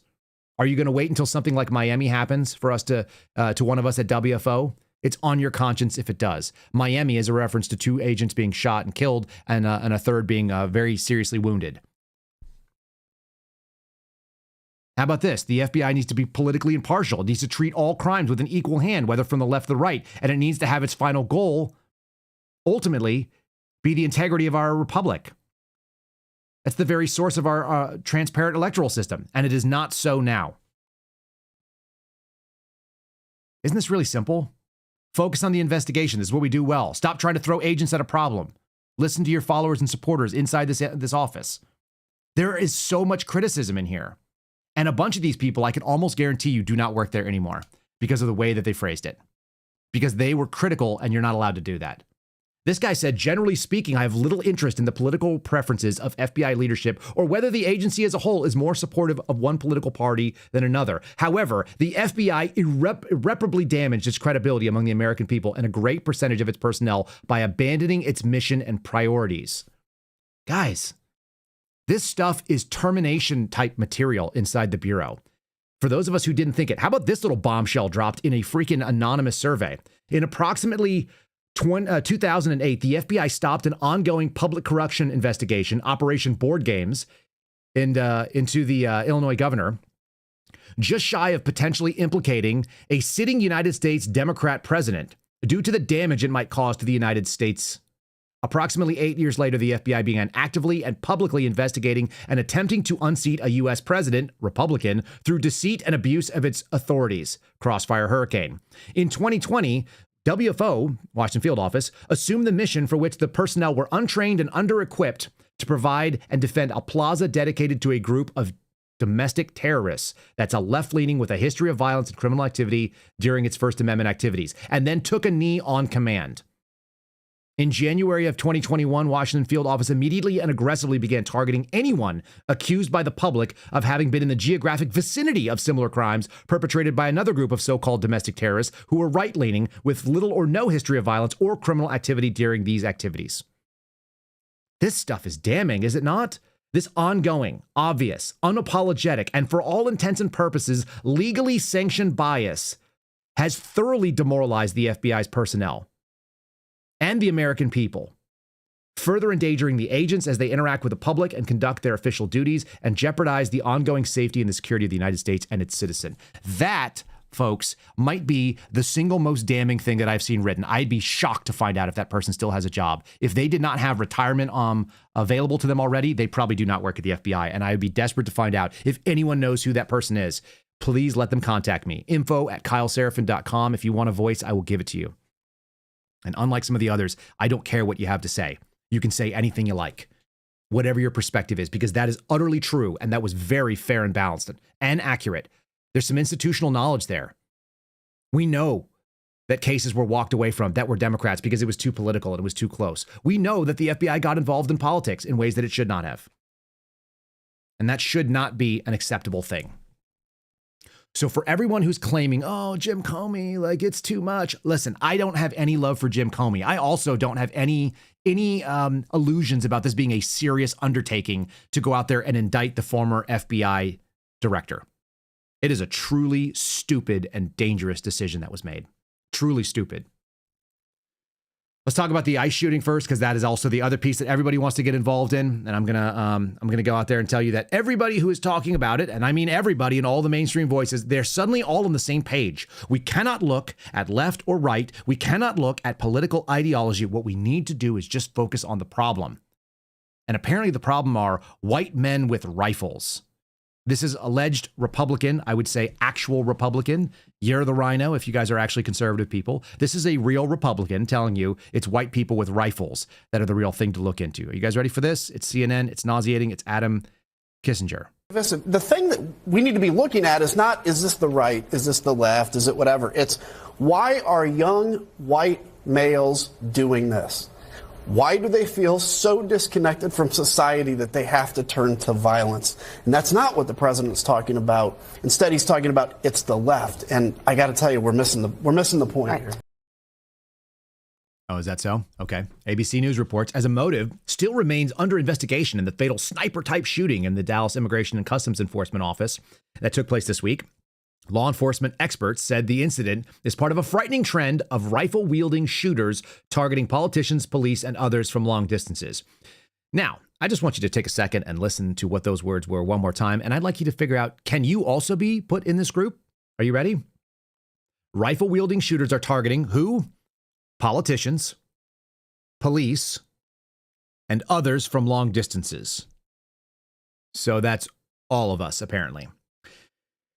Are you going to wait until something like Miami happens for us to one of us at WFO? It's on your conscience if it does. Miami is a reference to 2 agents being shot and killed and a third being very seriously wounded. How about this? The FBI needs to be politically impartial. It needs to treat all crimes with an equal hand, whether from the left or the right. And it needs to have its final goal, ultimately, be the integrity of our republic. That's the very source of our transparent electoral system. And it is not so now. Isn't this really simple? Focus on the investigation. This is what we do well. Stop trying to throw agents at a problem. Listen to your followers and supporters inside this office. There is so much criticism in here. And a bunch of these people, I can almost guarantee you, do not work there anymore because of the way that they phrased it. Because they were critical and you're not allowed to do that. This guy said, generally speaking, I have little interest in the political preferences of FBI leadership or whether the agency as a whole is more supportive of one political party than another. However, the FBI irreparably damaged its credibility among the American people and a great percentage of its personnel by abandoning its mission and priorities. Guys, this stuff is termination type material inside the Bureau. For those of us who didn't think it, how about this little bombshell dropped in a freaking anonymous survey? In approximately 2008, the FBI stopped an ongoing public corruption investigation, Operation Board Games, into the Illinois governor, just shy of potentially implicating a sitting United States Democrat president due to the damage it might cause to the United States. Approximately 8 years later, the FBI began actively and publicly investigating and attempting to unseat a U.S. president, Republican, through deceit and abuse of its authorities. Crossfire Hurricane. In 2020, WFO, Washington Field Office, assumed the mission for which the personnel were untrained and under-equipped to provide and defend a plaza dedicated to a group of domestic terrorists. That's a left-leaning with a history of violence and criminal activity during its First Amendment activities, and then took a knee on command. In January of 2021, Washington Field Office immediately and aggressively began targeting anyone accused by the public of having been in the geographic vicinity of similar crimes perpetrated by another group of so-called domestic terrorists who were right-leaning with little or no history of violence or criminal activity during these activities. This stuff is damning, is it not? This ongoing, obvious, unapologetic, and for all intents and purposes, legally sanctioned bias has thoroughly demoralized the FBI's personnel and the American people, further endangering the agents as they interact with the public and conduct their official duties and jeopardize the ongoing safety and the security of the United States and its citizen. That, folks, might be the single most damning thing that I've seen written. I'd be shocked to find out if that person still has a job. If they did not have retirement available to them already, they probably do not work at the FBI. And I would be desperate to find out if anyone knows who that person is. Please let them contact me. info@kyleserafin.com. If you want a voice, I will give it to you. And unlike some of the others, I don't care what you have to say. You can say anything you like, whatever your perspective is, because that is utterly true. And that was very fair and balanced and accurate. There's some institutional knowledge there. We know that cases were walked away from that were Democrats because it was too political and it was too close. We know that the FBI got involved in politics in ways that it should not have. And that should not be an acceptable thing. So for everyone who's claiming, oh, Jim Comey, like it's too much. Listen, I don't have any love for Jim Comey. I also don't have any illusions about this being a serious undertaking to go out there and indict the former FBI director. It is a truly stupid and dangerous decision that was made. Truly stupid. Let's talk about the ICE shooting first, because that is also the other piece that everybody wants to get involved in. And I'm gonna go out there and tell you that everybody who is talking about it, and I mean everybody in all the mainstream voices, they're suddenly all on the same page. We cannot look at left or right. We cannot look at political ideology. What we need to do is just focus on the problem. And apparently the problem are white men with rifles. This is alleged Republican, I would say actual Republican. You're the rhino if you guys are actually conservative people. This is a real Republican telling you it's white people with rifles that are the real thing to look into. Are you guys ready for this? It's CNN, it's nauseating, it's Adam Kissinger. Listen, the thing that we need to be looking at is not, is this the right, is this the left, is it whatever? It's why are young white males doing this? Why do they feel so disconnected from society that they have to turn to violence? And that's not what the president's talking about. Instead, he's talking about it's the left. And I got to tell you, we're missing the point here. Oh, is that so? Okay. ABC News reports as a motive still remains under investigation in the fatal sniper-type shooting in the Dallas Immigration and Customs Enforcement Office that took place this week. Law enforcement experts said the incident is part of a frightening trend of rifle-wielding shooters targeting politicians, police, and others from long distances. Now, I just want you to take a second and listen to what those words were one more time, and I'd like you to figure out, can you also be put in this group? Are you ready? Rifle-wielding shooters are targeting who? Politicians, police, and others from long distances. So that's all of us, apparently.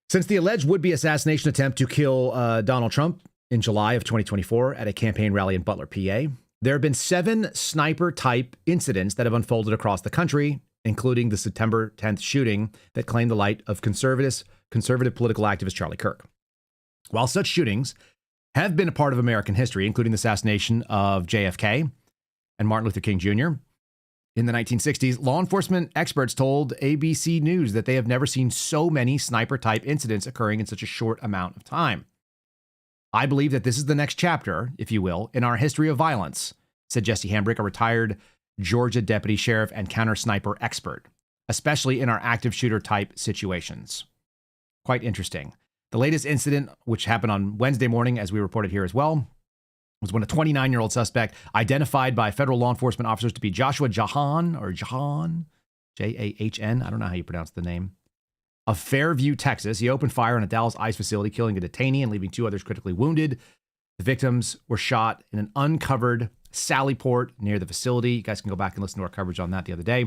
Since the alleged would-be assassination attempt to kill Donald Trump in July of 2024 at a campaign rally in Butler, PA, there have been 7 sniper-type incidents that have unfolded across the country, including the September 10th shooting that claimed the life of conservative political activist Charlie Kirk. While such shootings have been a part of American history, including the assassination of JFK and Martin Luther King Jr. in the 1960s, law enforcement experts told ABC News that they have never seen so many sniper-type incidents occurring in such a short amount of time. I believe that this is the next chapter, if you will, in our history of violence, said Jesse Hambrick, a retired Georgia deputy sheriff and counter-sniper expert, especially in our active shooter-type situations. Quite interesting. The latest incident, which happened on Wednesday morning, as we reported here as well, was when a 29-year-old suspect, identified by federal law enforcement officers to be Joshua Jahan, Jahn, I don't know how you pronounce the name, of Fairview, Texas. He opened fire on a Dallas ICE facility, killing a detainee and leaving 2 others critically wounded. The victims were shot in an uncovered Sally Port near the facility. You guys can go back and listen to our coverage on that the other day.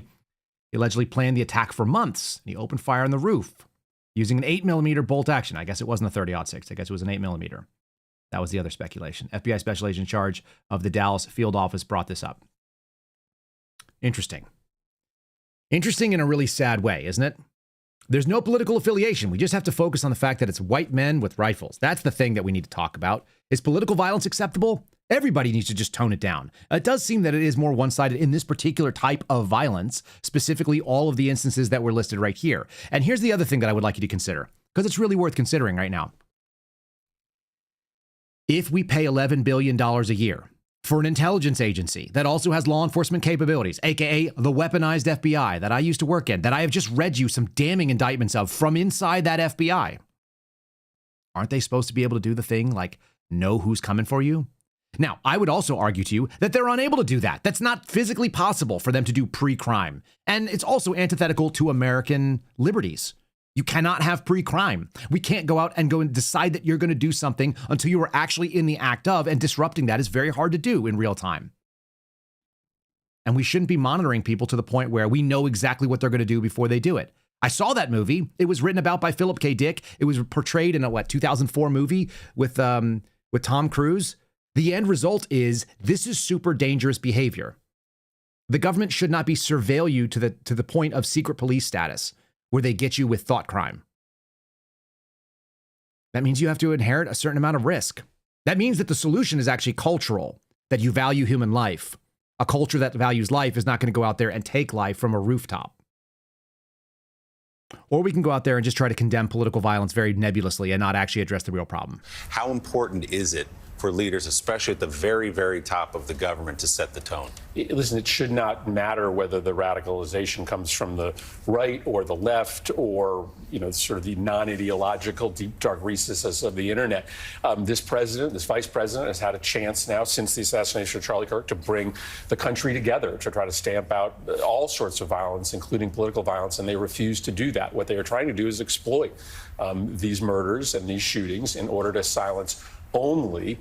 He allegedly planned the attack for months. He opened fire on the roof using an 8mm bolt action. I guess it wasn't a 30-06. I guess it was an 8mm. That was the other speculation. FBI special agent in charge of the Dallas field office brought this up. Interesting. Interesting in a really sad way, isn't it? There's no political affiliation. We just have to focus on the fact that it's white men with rifles. That's the thing that we need to talk about. Is political violence acceptable? Everybody needs to just tone it down. It does seem that it is more one-sided in this particular type of violence, specifically all of the instances that were listed right here. And here's the other thing that I would like you to consider, because it's really worth considering right now. If we pay $11 billion a year for an intelligence agency that also has law enforcement capabilities, aka the weaponized FBI that I used to work in, that I have just read you some damning indictments of from inside that FBI, aren't they supposed to be able to do the thing like know who's coming for you? Now, I would also argue to you that they're unable to do that. That's not physically possible for them to do pre-crime. And it's also antithetical to American liberties. You cannot have pre-crime. We can't go out and decide that you're going to do something until you are actually in the act of, and disrupting that is very hard to do in real time. And we shouldn't be monitoring people to the point where we know exactly what they're going to do before they do it. I saw that movie. It was written about by Philip K. Dick. It was portrayed in a 2004 movie with Tom Cruise. The end result is this is super dangerous behavior. The government should not be surveil you to the point of secret police status, where they get you with thought crime. That means you have to inherit a certain amount of risk. That means that the solution is actually cultural, that you value human life. A culture that values life is not going to go out there and take life from a rooftop. Or we can go out there and just try to condemn political violence very nebulously and not actually address the real problem. How important is it for leaders, especially at the very, very top of the government, to set the tone? Listen, it should not matter whether the radicalization comes from the right or the left or, sort of the non-ideological deep, dark recesses of the internet. This vice president has had a chance now since the assassination of Charlie Kirk to bring the country together to try to stamp out all sorts of violence, including political violence, and they refuse to do that. What they are trying to do is exploit these murders and these shootings in order to silence only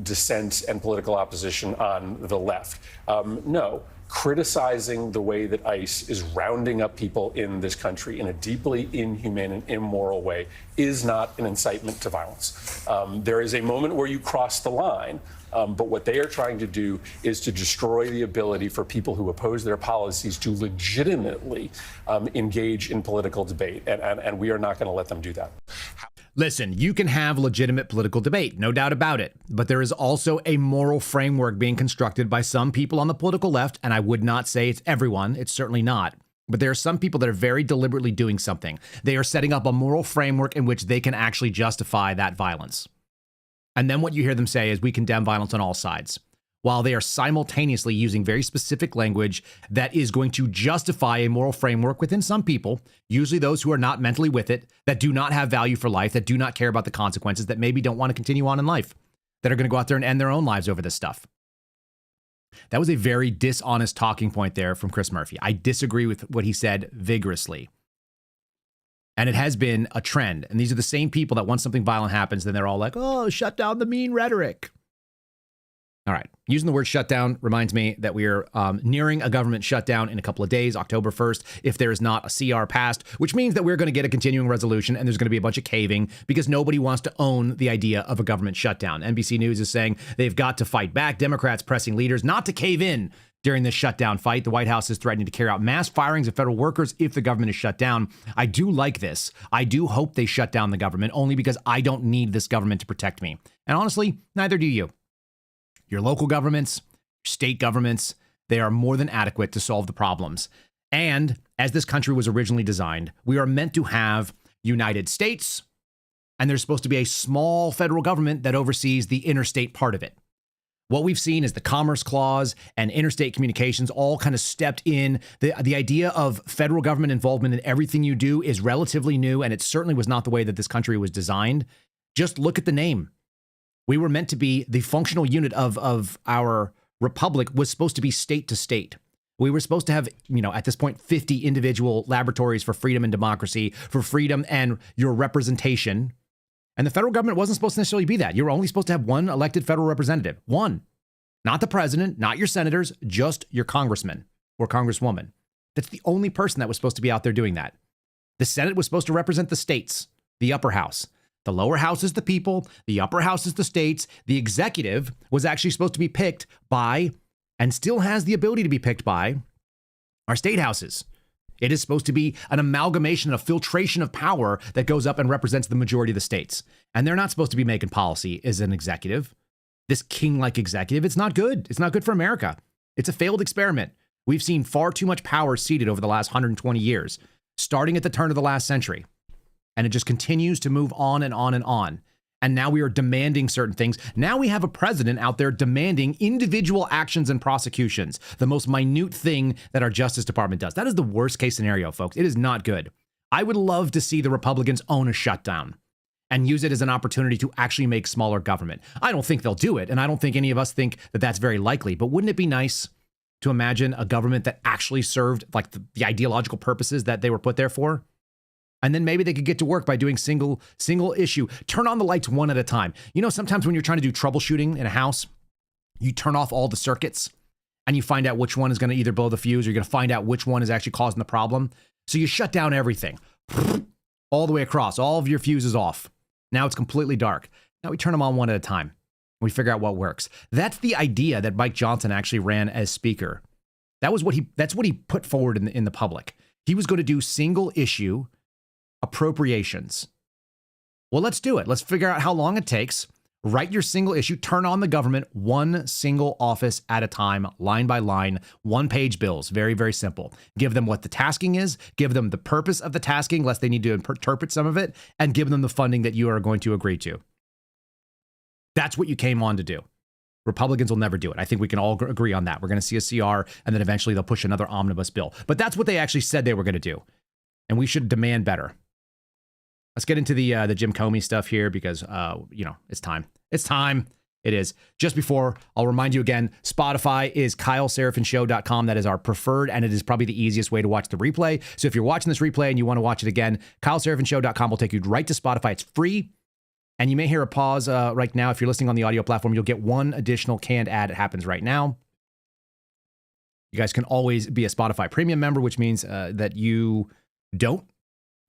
dissent and political opposition on the left. No, criticizing the way that ICE is rounding up people in this country in a deeply inhumane and immoral way is not an incitement to violence. There is a moment where you cross the line, but what they are trying to do is to destroy the ability for people who oppose their policies to legitimately engage in political debate, and we are not going to let them do that. Listen, you can have legitimate political debate, no doubt about it, but there is also a moral framework being constructed by some people on the political left, and I would not say it's everyone, it's certainly not, but there are some people that are very deliberately doing something. They are setting up a moral framework in which they can actually justify that violence. And then what you hear them say is we condemn violence on all sides. while they are simultaneously using very specific language that is going to justify a moral framework within some people, usually those who are not mentally with it, that do not have value for life, that do not care about the consequences, that maybe don't want to continue on in life, that are going to go out there and end their own lives over this stuff. That was a very dishonest talking point there from Chris Murphy. I disagree with what he said vigorously. And it has been a trend. And these are the same people that once something violent happens, then they're all like, oh, shut down the mean rhetoric. All right. Using the word shutdown reminds me that we are nearing a government shutdown in a couple of days, October 1st, if there is not a CR passed, which means that we're going to get a continuing resolution and there's going to be a bunch of caving because nobody wants to own the idea of a government shutdown. NBC News is saying they've got to fight back. Democrats pressing leaders not to cave in during this shutdown fight. The White House is threatening to carry out mass firings of federal workers if the government is shut down. I do like this. I do hope they shut down the government only because I don't need this government to protect me. And honestly, neither do you. Your local governments, state governments, they are more than adequate to solve the problems. And as this country was originally designed, we are meant to have United States, and there's supposed to be a small federal government that oversees the interstate part of it. What we've seen is the Commerce Clause and interstate communications all kind of stepped in. The idea of federal government involvement in everything you do is relatively new, and it certainly was not the way that this country was designed. Just look at the name. We were meant to be the functional unit of our republic was supposed to be state to state. We were supposed to have, at this point, 50 individual laboratories for freedom and democracy, for freedom and your representation. And the federal government wasn't supposed to necessarily be that. You were only supposed to have one elected federal representative. One. Not the president, not your senators, just your congressman or congresswoman. That's the only person that was supposed to be out there doing that. The Senate was supposed to represent the states, the upper house. The lower house is the people, the upper house is the states. The executive was actually supposed to be picked by, and still has the ability to be picked by, our state houses. It is supposed to be an amalgamation, a filtration of power that goes up and represents the majority of the states. And they're not supposed to be making policy as an executive. This king-like executive, it's not good. It's not good for America. It's a failed experiment. We've seen far too much power ceded over the last 120 years, starting at the turn of the last century. And it just continues to move on and on and on. And now we are demanding certain things. Now we have a president out there demanding individual actions and prosecutions, the most minute thing that our Justice Department does. That is the worst case scenario, folks. It is not good. I would love to see the Republicans own a shutdown and use it as an opportunity to actually make smaller government. I don't think they'll do it, and I don't think any of us think that that's very likely. But wouldn't it be nice to imagine a government that actually served like the ideological purposes that they were put there for? And then maybe they could get to work by doing single issue. Turn on the lights one at a time. Sometimes when you're trying to do troubleshooting in a house, you turn off all the circuits and you find out which one is going to either blow the fuse or you're going to find out which one is actually causing the problem. So you shut down everything all the way across, all of your fuses off. Now it's completely dark. Now we turn them on one at a time. We figure out what works. That's the idea that Mike Johnson actually ran as speaker. That's what he put forward in the public. He was going to do single issue appropriations. Well, let's do it. Let's figure out how long it takes. Write your single issue, turn on the government, one single office at a time, line by line, one-page bills. Very, very simple. Give them what the tasking is, give them the purpose of the tasking, lest they need to interpret some of it, and give them the funding that you are going to agree to. That's what you came on to do. Republicans will never do it. I think we can all agree on that. We're going to see a CR, and then eventually they'll push another omnibus bill. But that's what they actually said they were going to do. And we should demand better. Let's get into the Jim Comey stuff here because, it's time. It's time. It is. Just before, I'll remind you again, Spotify is KyleSerafinshow.com. That is our preferred, and it is probably the easiest way to watch the replay. So if you're watching this replay and you want to watch it again, KyleSerafinshow.com will take you right to Spotify. It's free. And you may hear a pause right now. If you're listening on the audio platform, you'll get one additional canned ad. It happens right now. You guys can always be a Spotify premium member, which means that you don't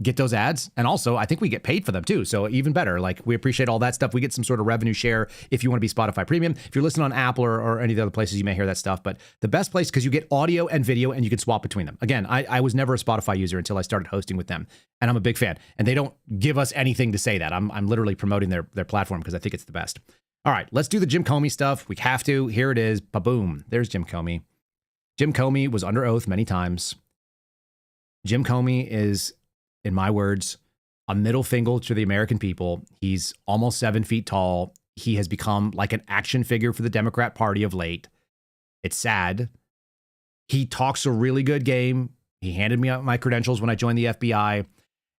get those ads. And also, I think we get paid for them too. So even better, we appreciate all that stuff. We get some sort of revenue share if you want to be Spotify premium. If you're listening on Apple or any of the other places, you may hear that stuff. But the best place, because you get audio and video and you can swap between them. Again, I was never a Spotify user until I started hosting with them. And I'm a big fan. And they don't give us anything to say that. I'm literally promoting their platform because I think it's the best. All right, let's do the Jim Comey stuff. We have to. Here it is. Ba-boom. There's Jim Comey. Jim Comey was under oath many times. Jim Comey is, in my words, a middle finger to the American people. He's almost 7 feet tall. he has become like an action figure for the Democrat Party of late. It's sad. He talks a really good game. He handed me out my credentials when I joined the FBI.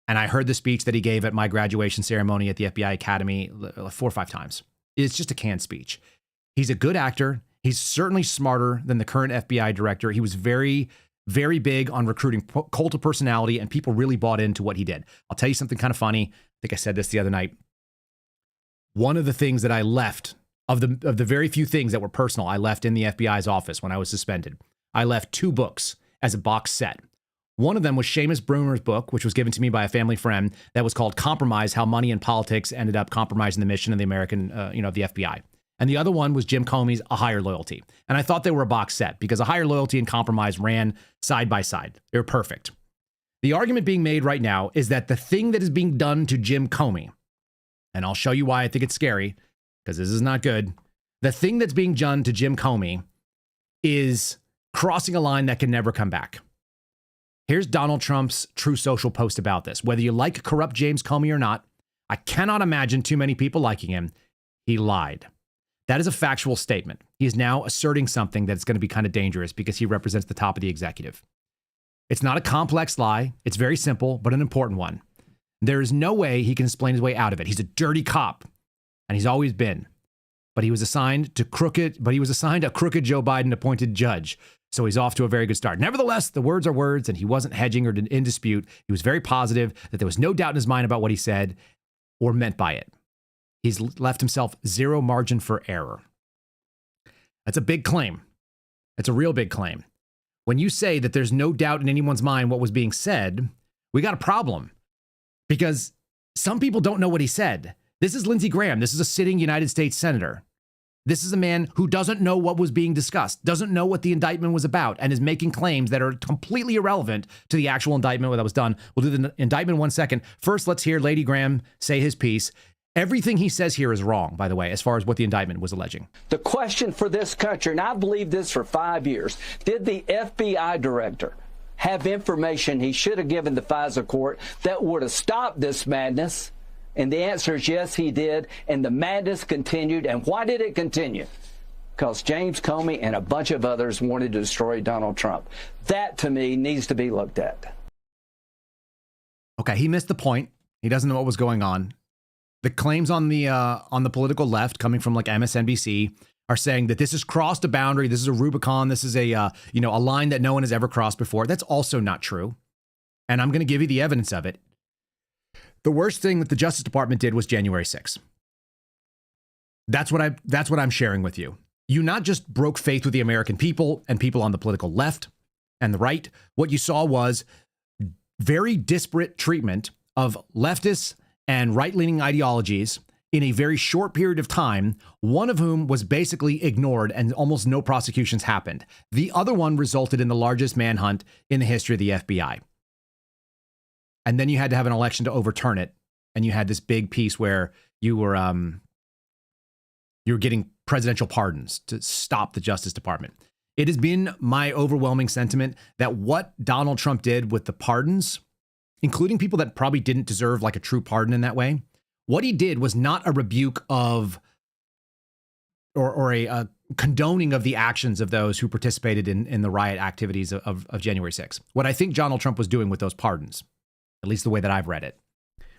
And I heard the speech that he gave at my graduation ceremony at the FBI Academy 4 or 5 times. It's just a canned speech. He's a good actor. He's certainly smarter than the current FBI director. He was very, very big on recruiting cult of personality, and people really bought into what he did. I'll tell you something kind of funny. I think I said this the other night. One of the things that I left, of the very few things that were personal, I left in the FBI's office when I was suspended. I left 2 books as a box set. One of them was Seamus Bruner's book, which was given to me by a family friend, that was called Compromise: How Money and Politics Ended Up Compromising the Mission of the American, of the FBI. And the other one was Jim Comey's A Higher Loyalty. And I thought they were a box set because A Higher Loyalty and Compromise ran side by side. They were perfect. The argument being made right now is that the thing that is being done to Jim Comey, and I'll show you why I think it's scary, because this is not good. The thing that's being done to Jim Comey is crossing a line that can never come back. Here's Donald Trump's True Social post about this. Whether you like corrupt James Comey or not, I cannot imagine too many people liking him. He lied. That is a factual statement. He is now asserting something that's going to be kind of dangerous because he represents the top of the executive. It's not a complex lie. It's very simple, but an important one. There is no way he can explain his way out of it. He's a dirty cop, and he's always been. But he was assigned a crooked Joe Biden appointed judge. So he's off to a very good start. Nevertheless, the words are words, and he wasn't hedging or in dispute. He was very positive that there was no doubt in his mind about what he said or meant by it. He's left himself zero margin for error. That's a big claim. It's a real big claim. When you say that there's no doubt in anyone's mind what was being said, we got a problem. Because some people don't know what he said. This is Lindsey Graham. This is a sitting United States senator. This is a man who doesn't know what was being discussed, doesn't know what the indictment was about, and is making claims that are completely irrelevant to the actual indictment that was done. We'll do the indictment in 1 second. First, let's hear Lady Graham say his piece. Everything he says here is wrong, by the way, as far as what the indictment was alleging. The question for this country, and I've believed this for 5 years, did the FBI director have information he should have given the FISA court that would have stopped this madness? And the answer is yes, he did. And the madness continued. And why did it continue? Because James Comey and a bunch of others wanted to destroy Donald Trump. That, to me, needs to be looked at. Okay, he missed the point. He doesn't know what was going on. The claims on the political left, coming from like MSNBC, are saying that this has crossed a boundary. This is a Rubicon. This is a line that no one has ever crossed before. That's also not true. And I'm going to give you the evidence of it. The worst thing that the Justice Department did was January 6th. That's what I'm sharing with you. You not just broke faith with the American people and people on the political left and the right. What you saw was very disparate treatment of leftists and right-leaning ideologies in a very short period of time, one of whom was basically ignored and almost no prosecutions happened. The other one resulted in the largest manhunt in the history of the FBI. And then you had to have an election to overturn it. And you had this big piece where you were getting presidential pardons to stop the Justice Department. It has been my overwhelming sentiment that what Donald Trump did with the pardons, including people that probably didn't deserve like a true pardon in that way, what he did was not a rebuke of or a condoning of the actions of those who participated in the riot activities of January 6th. What I think Donald Trump was doing with those pardons, at least the way that I've read it,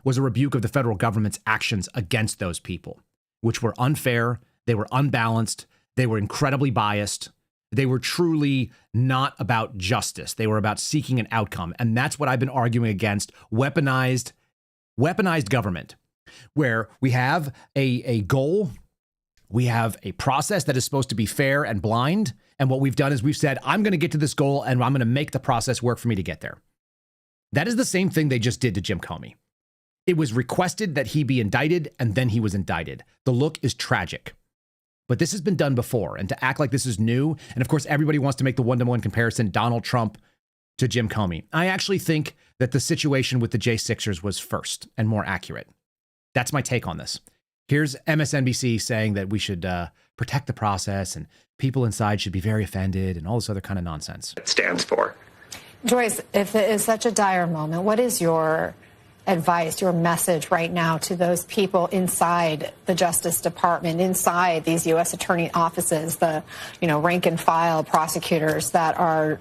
was a rebuke of the federal government's actions against those people, which were unfair, they were unbalanced, they were incredibly biased, they were truly not about justice. They were about seeking an outcome. And that's what I've been arguing against, weaponized government, where we have a goal, we have a process that is supposed to be fair and blind. And what we've done is we've said, I'm going to get to this goal and I'm going to make the process work for me to get there. That is the same thing they just did to Jim Comey. It was requested that he be indicted, and then he was indicted. The look is tragic. But this has been done before, and to act like this is new, and of course, everybody wants to make the one-to-one comparison, Donald Trump to Jim Comey. I actually think that the situation with the J6ers was first and more accurate. That's my take on this. Here's MSNBC saying that we should protect the process, and people inside should be very offended, and all this other kind of nonsense. It stands for. Joyce, if it is such a dire moment, what is your advice, your message right now to those people inside the Justice Department, inside these U.S. attorney offices, the, rank and file prosecutors that are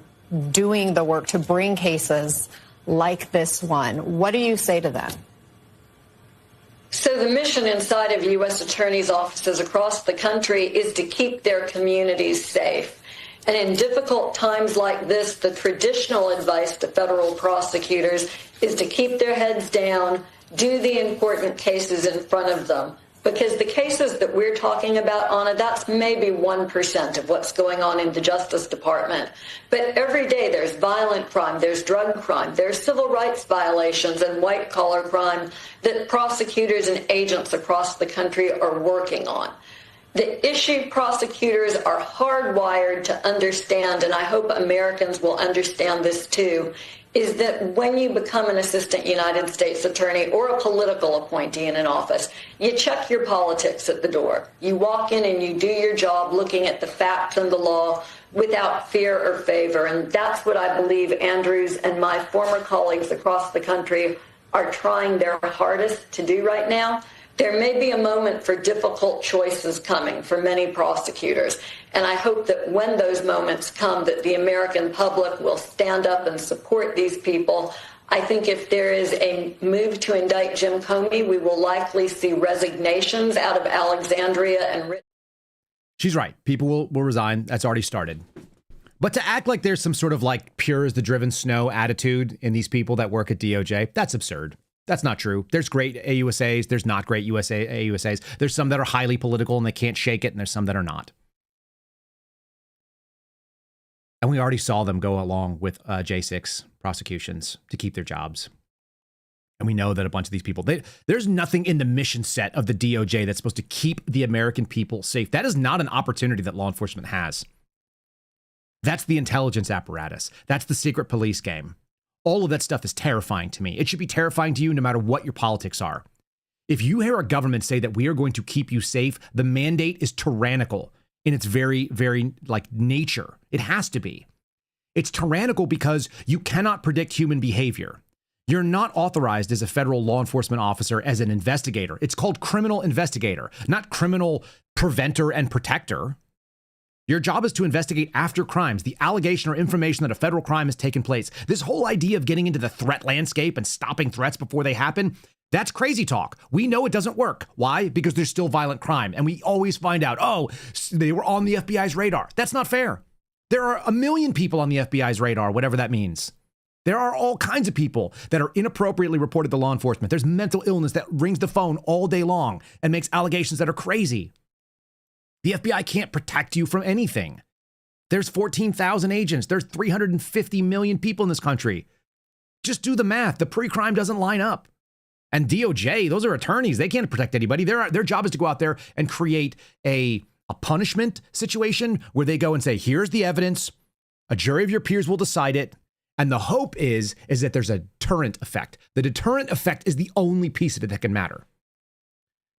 doing the work to bring cases like this one? What do you say to them? So the mission inside of U.S. attorneys' offices across the country is to keep their communities safe. And in difficult times like this, the traditional advice to federal prosecutors is to keep their heads down, do the important cases in front of them. Because the cases that we're talking about, Anna, that's maybe 1% of what's going on in the Justice Department. But every day there's violent crime, there's drug crime, there's civil rights violations and white-collar crime that prosecutors and agents across the country are working on. The issue prosecutors are hardwired to understand, and I hope Americans will understand this too, is that when you become an assistant United States attorney or a political appointee in an office, you check your politics at the door. You walk in and you do your job looking at the facts and the law without fear or favor. And that's what I believe Andrews and my former colleagues across the country are trying their hardest to do right now. There may be a moment for difficult choices coming for many prosecutors, and I hope that when those moments come, that the American public will stand up and support these people. I think if there is a move to indict Jim Comey, we will likely see resignations out of Alexandria and She's right. People will resign. That's already started. But to act like there's some sort of like pure as the driven snow attitude in these people that work at DOJ, that's absurd. That's not true. There's great AUSAs. There's not great AUSAs. There's some that are highly political and they can't shake it, and there's some that are not. And we already saw them go along with J6 prosecutions to keep their jobs. And we know that a bunch of these people, there's nothing in the mission set of the DOJ that's supposed to keep the American people safe. That is not an opportunity that law enforcement has. That's the intelligence apparatus. That's the secret police game. All of that stuff is terrifying to me. It should be terrifying to you no matter what your politics are. If you hear a government say that we are going to keep you safe, the mandate is tyrannical in its very, very nature. It has to be. It's tyrannical because you cannot predict human behavior. You're not authorized as a federal law enforcement officer as an investigator. It's called criminal investigator, not criminal preventer and protector. Your job is to investigate after crimes, the allegation or information that a federal crime has taken place. This whole idea of getting into the threat landscape and stopping threats before they happen, that's crazy talk. We know it doesn't work. Why? Because there's still violent crime. And we always find out, oh, they were on the FBI's radar. That's not fair. There are 1 million people on the FBI's radar, whatever that means. There are all kinds of people that are inappropriately reported to law enforcement. There's mental illness that rings the phone all day long and makes allegations that are crazy. The FBI can't protect you from anything. There's 14,000 agents. There's 350 million people in this country. Just do the math. The pre-crime doesn't line up. And DOJ, those are attorneys. They can't protect anybody. Their job is to go out there and create a punishment situation where they go and say, here's the evidence. A jury of your peers will decide it. And the hope is that there's a deterrent effect. The deterrent effect is the only piece of it that can matter.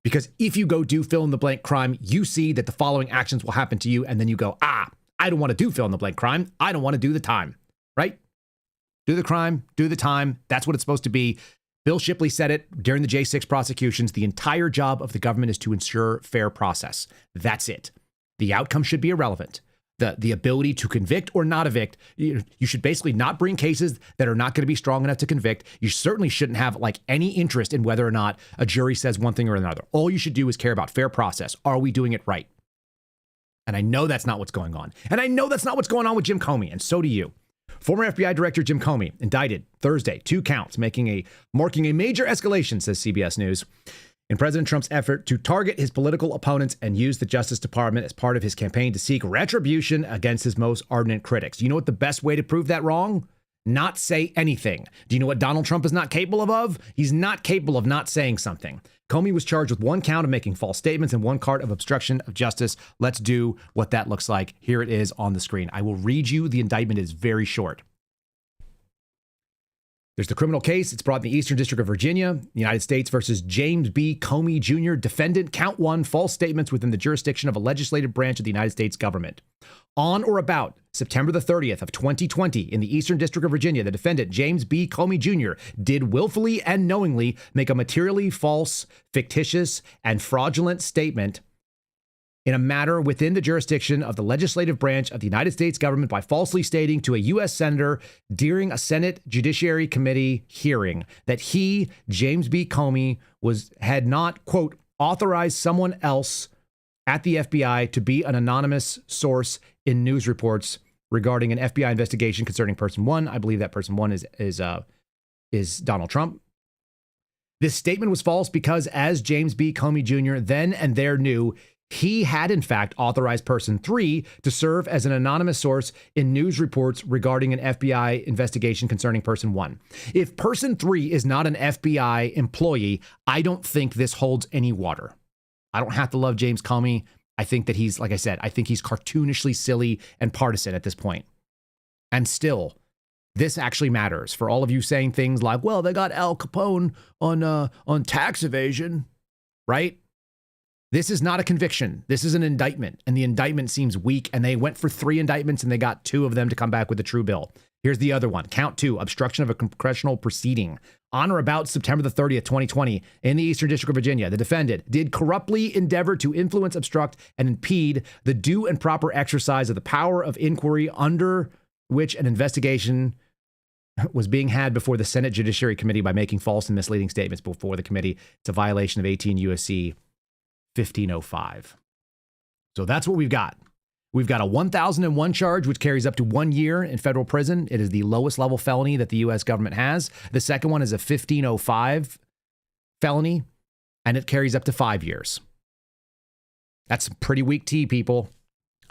Because if you go do fill in the blank crime, you see that the following actions will happen to you. And then you go, I don't want to do fill in the blank crime. I don't want to do the time, right? Do the crime, do the time. That's what it's supposed to be. Bill Shipley said it during the J6 prosecutions. The entire job of the government is to ensure fair process. That's it. The outcome should be irrelevant. The ability to convict or not evict, you should basically not bring cases that are not going to be strong enough to convict. You certainly shouldn't have any interest in whether or not a jury says one thing or another. All you should do is care about fair process. Are we doing it right? And I know that's not what's going on. And I know that's not what's going on with Jim Comey, and so do you. Former FBI Director Jim Comey indicted Thursday, 2 counts, marking a major escalation, says CBS News, in President Trump's effort to target his political opponents and use the Justice Department as part of his campaign to seek retribution against his most ardent critics. You know what the best way to prove that wrong? Not say anything. Do you know what Donald Trump is not capable of? He's not capable of not saying something. Comey was charged with 1 count of making false statements and 1 count of obstruction of justice. Let's do what that looks like. Here it is on the screen. I will read you the indictment. It is very short. There's the criminal case. It's brought in the Eastern District of Virginia, United States versus James B. Comey Jr., defendant, count one, false statements within the jurisdiction of a legislative branch of the United States government. On or about September the 30th of 2020, in the Eastern District of Virginia, the defendant, James B. Comey Jr., did willfully and knowingly make a materially false, fictitious, and fraudulent statement in a matter within the jurisdiction of the legislative branch of the United States government by falsely stating to a U.S. senator during a Senate Judiciary Committee hearing that he, James B. Comey, had not, quote, authorized someone else at the FBI to be an anonymous source in news reports regarding an FBI investigation concerning person one. I believe that person one is Donald Trump. This statement was false because, as James B. Comey Jr. then and there knew, he had, in fact, authorized person three to serve as an anonymous source in news reports regarding an FBI investigation concerning person one. If person three is not an FBI employee, I don't think this holds any water. I don't have to love James Comey. I think that he's, like I said, I think he's cartoonishly silly and partisan at this point. And still, this actually matters for all of you saying things like, well, they got Al Capone on tax evasion, right? This is not a conviction. This is an indictment, and the indictment seems weak, and they went for 3 indictments, and they got 2 of them to come back with a true bill. Here's the other one. Count 2, obstruction of a congressional proceeding. On or about September the 30th, 2020, in the Eastern District of Virginia, the defendant did corruptly endeavor to influence, obstruct, and impede the due and proper exercise of the power of inquiry under which an investigation was being had before the Senate Judiciary Committee by making false and misleading statements before the committee. It's a violation of 18 U.S.C. 1505. So that's what we've got. We've got a 1001 charge, which carries up to 1 year in federal prison. It is the lowest level felony that the U.S. government has. The second one is a 1505 felony, and it carries up to 5 years. That's some pretty weak tea, people.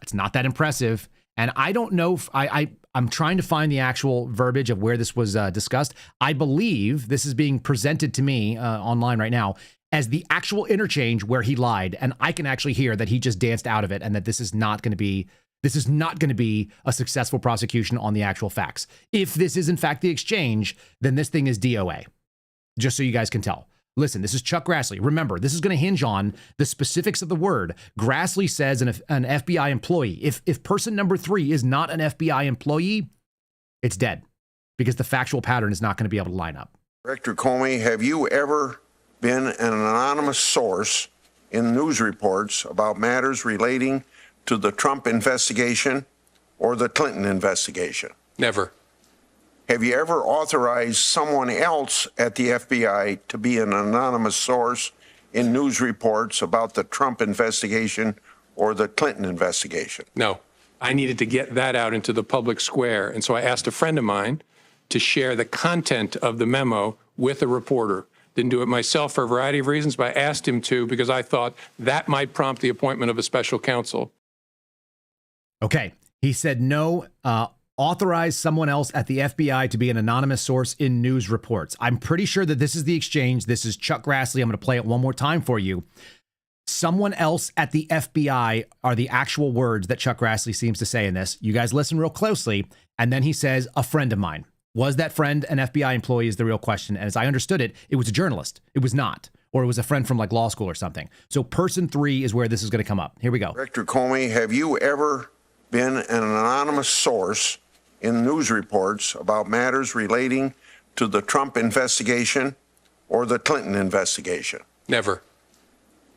It's not that impressive. And I don't know if I'm trying to find the actual verbiage of where this was discussed. I believe this is being presented to me online right now as the actual interchange where he lied. And I can actually hear that he just danced out of it and that this is not going to be a successful prosecution on the actual facts. If this is in fact the exchange, then this thing is DOA, just so you guys can tell. Listen, this is Chuck Grassley. Remember, this is going to hinge on the specifics of the word. Grassley says an FBI employee. If person number 3 is not an FBI employee, it's dead because the factual pattern is not going to be able to line up. Director Comey, have you ever been an anonymous source in news reports about matters relating to the Trump investigation or the Clinton investigation? Never. Have you ever authorized someone else at the FBI to be an anonymous source in news reports about the Trump investigation or the Clinton investigation? No. I needed to get that out into the public square. And so I asked a friend of mine to share the content of the memo with a reporter. Didn't do it myself for a variety of reasons, but I asked him to because I thought that might prompt the appointment of a special counsel. Okay. He said no. Authorize someone else at the FBI to be an anonymous source in news reports. I'm pretty sure that this is the exchange. This is Chuck Grassley. I'm going to play it one more time for you. Someone else at the FBI are the actual words that Chuck Grassley seems to say in this. You guys listen real closely. And then he says, a friend of mine. Was that friend an FBI employee is the real question. And as I understood it, it was a journalist. It was not. Or it was a friend from like law school or something. So person 3 is where this is going to come up. Here we go. Director Comey, have you ever been an anonymous source in news reports about matters relating to the Trump investigation or the Clinton investigation? Never.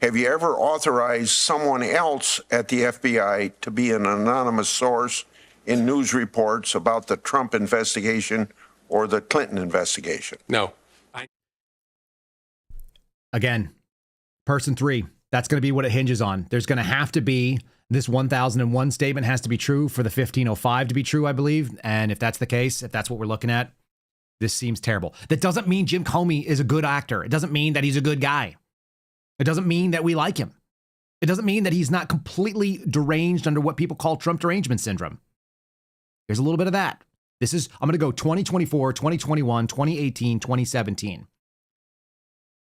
Have you ever authorized someone else at the FBI to be an anonymous source in news reports about the Trump investigation or the Clinton investigation? No. Again, person 3, that's going to be what it hinges on. There's going to have to be this 1001 statement has to be true for the 1505 to be true, I believe. And if that's the case, if that's what we're looking at, this seems terrible. That doesn't mean Jim Comey is a good actor. It doesn't mean that he's a good guy. It doesn't mean that we like him. It doesn't mean that he's not completely deranged under what people call Trump derangement syndrome. There's a little bit of that. I'm going to go 2024, 2021, 2018, 2017.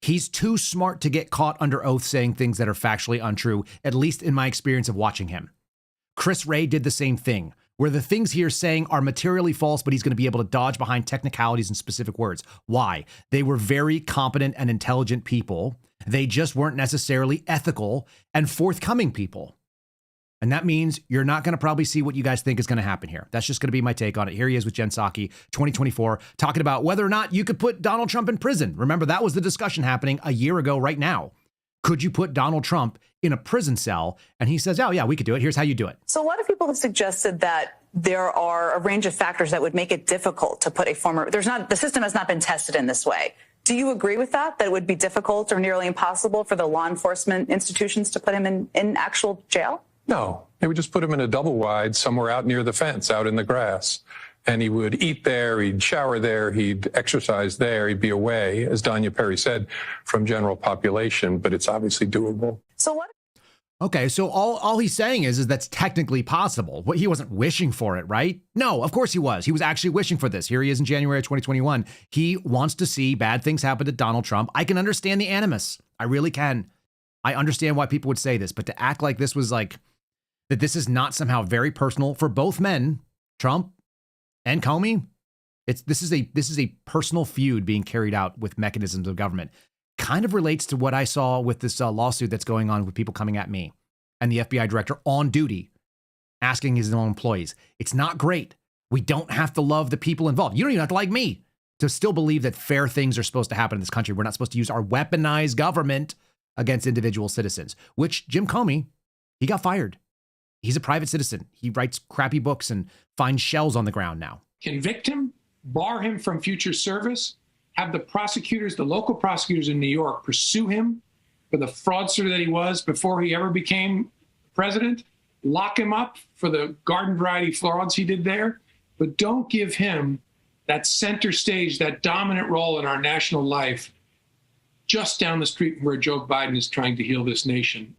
He's too smart to get caught under oath saying things that are factually untrue, at least in my experience of watching him. Chris Wray did the same thing, where the things he is saying are materially false, but he's going to be able to dodge behind technicalities and specific words. Why? They were very competent and intelligent people. They just weren't necessarily ethical and forthcoming people. And that means you're not going to probably see what you guys think is going to happen here. That's just going to be my take on it. Here he is with Jen Psaki, 2024, talking about whether or not you could put Donald Trump in prison. Remember, that was the discussion happening a year ago right now. Could you put Donald Trump in a prison cell? And he says, oh, yeah, we could do it. Here's how you do it. So a lot of people have suggested that there are a range of factors that would make it difficult to put the system has not been tested in this way. Do you agree with that it would be difficult or nearly impossible for the law enforcement institutions to put him in actual jail? No, they would just put him in a double wide somewhere out near the fence, out in the grass. And he would eat there, he'd shower there, he'd exercise there, he'd be away, as Danya Perry said, from general population. But it's obviously doable. So what? Okay, so all he's saying is that's technically possible. He wasn't wishing for it, right? No, of course he was. He was actually wishing for this. Here he is in January of 2021. He wants to see bad things happen to Donald Trump. I can understand the animus. I really can. I understand why people would say this, but to act like this was like, that this is not somehow very personal for both men, Trump and Comey, this is a personal feud being carried out with mechanisms of government. Kind of relates to what I saw with this lawsuit that's going on with people coming at me and the FBI director on duty asking his own employees. It's not great. We don't have to love the people involved. You don't even have to like me to still believe that fair things are supposed to happen in this country. We're not supposed to use our weaponized government against individual citizens, which Jim Comey, he got fired. He's a private citizen. He writes crappy books and finds shells on the ground now. Convict him, bar him from future service, have the prosecutors, the local prosecutors in New York, pursue him for the fraudster that he was before he ever became president, lock him up for the garden variety frauds he did there, but don't give him that center stage, that dominant role in our national life just down the street where Joe Biden is trying to heal this nation.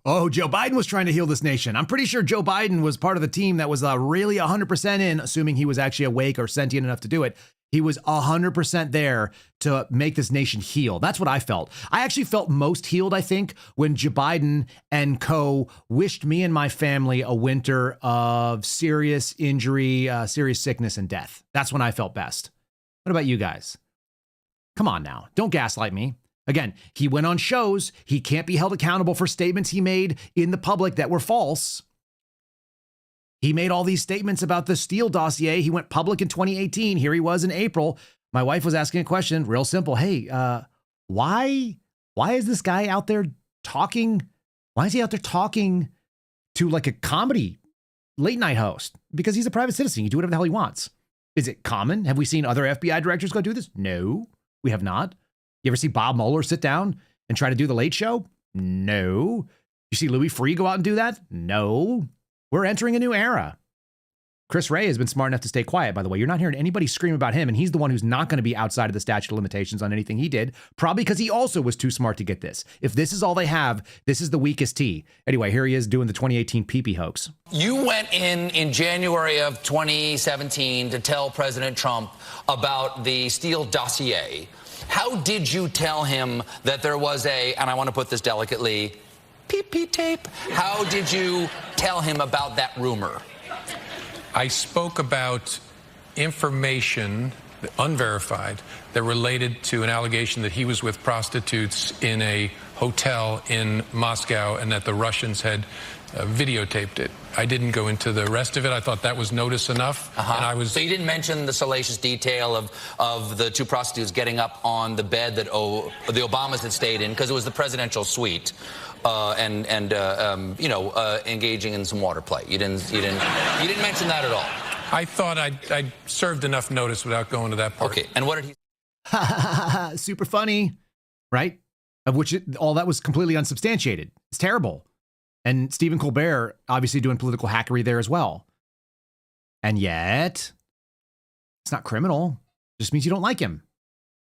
Oh, Joe Biden was trying to heal this nation. I'm pretty sure Joe Biden was part of the team that was really 100% in, assuming he was actually awake or sentient enough to do it. He was 100% there to make this nation heal. That's what I felt. I actually felt most healed, I think, when Joe Biden and co wished me and my family a winter of serious injury, serious sickness and death. That's when I felt best. What about you guys? Come on now. Don't gaslight me. Again, he went on shows. He can't be held accountable for statements he made in the public that were false. He made all these statements about the Steele dossier. He went public in 2018. Here he was in April. My wife was asking a question, real simple. Hey, why is this guy out there talking? Why is he out there talking to like a comedy late night host? Because he's a private citizen. He can do whatever the hell he wants. Is it common? Have we seen other FBI directors go do this? No, we have not. You ever see Bob Mueller sit down and try to do the Late Show? No. You see Louis Freeh go out and do that? No. We're entering a new era. Chris Wray has been smart enough to stay quiet, by the way. You're not hearing anybody scream about him, and he's the one who's not going to be outside of the statute of limitations on anything he did, probably because he also was too smart to get this. If this is all they have, this is the weakest tea. Anyway, here he is doing the 2018 pee-pee hoax. You went in January of 2017 to tell President Trump about the Steele dossier. How did you tell him that there was and I want to put this delicately, pee-pee tape? How did you tell him about that rumor? I spoke about information, unverified, that related to an allegation that he was with prostitutes in a hotel in Moscow and that the Russians had videotaped it. I didn't go into the rest of it. I thought that was notice enough. And So you didn't mention the salacious detail of the two prostitutes getting up on the bed that the Obamas had stayed in because it was the presidential suite, and engaging in some water play. You didn't mention that at all. I thought I served enough notice without going to that part. Okay, and what did he? Super funny, right? Of which all that was completely unsubstantiated. It's terrible. And Stephen Colbert obviously doing political hackery there as well. And yet, it's not criminal. It just means you don't like him.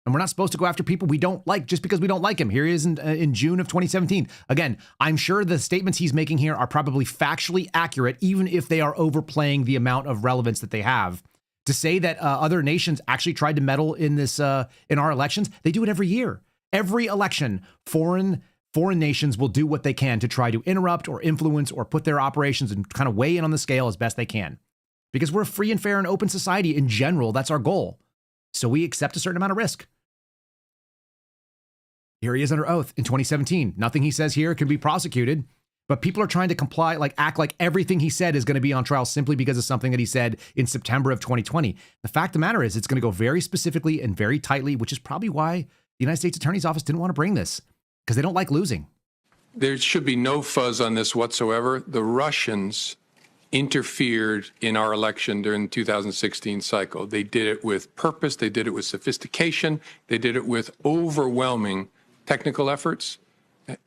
And we're not supposed to go after people we don't like just because we don't like him. Here he is in June of 2017. Again, I'm sure the statements he's making here are probably factually accurate, even if they are overplaying the amount of relevance that they have. To say that other nations actually tried to meddle in this in our elections, they do it every year. Every election, foreign foreign nations will do what they can to try to interrupt or influence or put their operations and kind of weigh in on the scale as best they can. Because we're a free and fair and open society in general. That's our goal. So we accept a certain amount of risk. Here he is under oath in 2017. Nothing he says here can be prosecuted, but people are trying to comply, act like everything he said is going to be on trial simply because of something that he said in September of 2020. The fact of the matter is it's going to go very specifically and very tightly, which is probably why the United States Attorney's Office didn't want to bring this, because they don't like losing. There should be no fuzz on this whatsoever. The Russians interfered in our election during the 2016 cycle. They did it with purpose. They did it with sophistication. They did it with overwhelming technical efforts.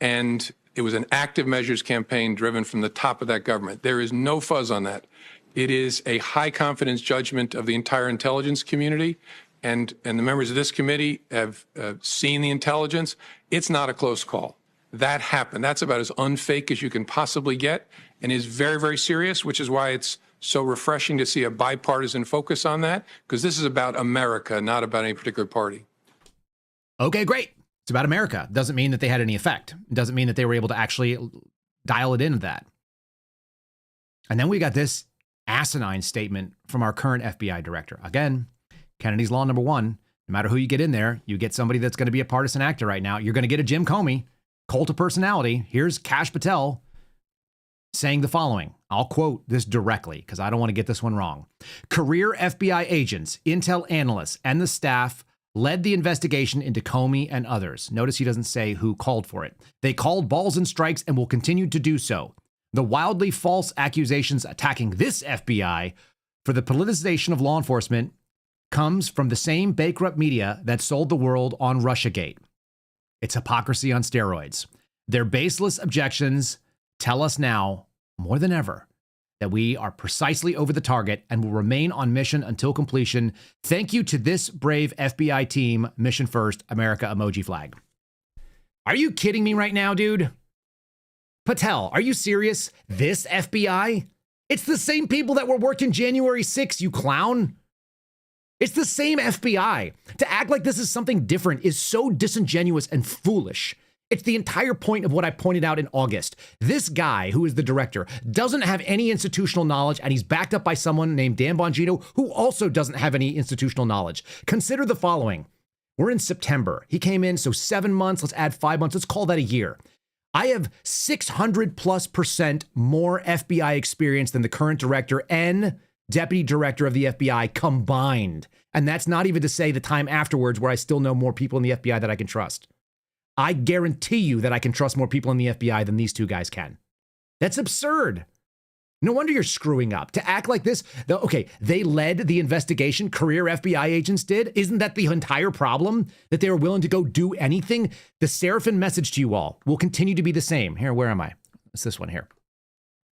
And it was an active measures campaign driven from the top of that government. There is no fuzz on that. It is a high confidence judgment of the entire intelligence community. And the members of this committee have seen the intelligence. It's not a close call. That happened. That's about as unfake as you can possibly get, and is very, very serious, which is why it's so refreshing to see a bipartisan focus on that, because this is about America, not about any particular party. Okay, great. It's about America. Doesn't mean that they had any effect. Doesn't mean that they were able to actually dial it into that. And then we got this asinine statement from our current FBI director. Again, Kennedy's Law number one, no matter who you get in there, you get somebody that's going to be a partisan actor right now. You're going to get a Jim Comey, cult of personality. Here's Kash Patel saying the following. I'll quote this directly because I don't want to get this one wrong. Career FBI agents, intel analysts, and the staff led the investigation into Comey and others. Notice he doesn't say who called for it. They called balls and strikes and will continue to do so. The wildly false accusations attacking this FBI for the politicization of law enforcement comes from the same bankrupt media that sold the world on Russiagate. It's hypocrisy on steroids. Their baseless objections tell us now, more than ever, that we are precisely over the target and will remain on mission until completion. Thank you to this brave FBI team. Mission first, America emoji flag. Are you kidding me right now, dude? Patel, are you serious? This FBI? It's the same people that were working January 6th, you clown. It's the same FBI. To act like this is something different is so disingenuous and foolish. It's the entire point of what I pointed out in August. This guy, who is the director, doesn't have any institutional knowledge, and he's backed up by someone named Dan Bongino, who also doesn't have any institutional knowledge. Consider the following. We're in September. He came in, so 7 months, let's add 5 months, let's call that a year. I have 600+% more FBI experience than the current director and deputy director of the FBI combined. And that's not even to say the time afterwards where I still know more people in the FBI that I can trust. I guarantee you that I can trust more people in the FBI than these two guys can. That's absurd. No wonder you're screwing up. To act like this, okay, they led the investigation, career FBI agents did. Isn't that the entire problem? That they were willing to go do anything? The Seraphin message to you all will continue to be the same. Here, where am I? It's this one here.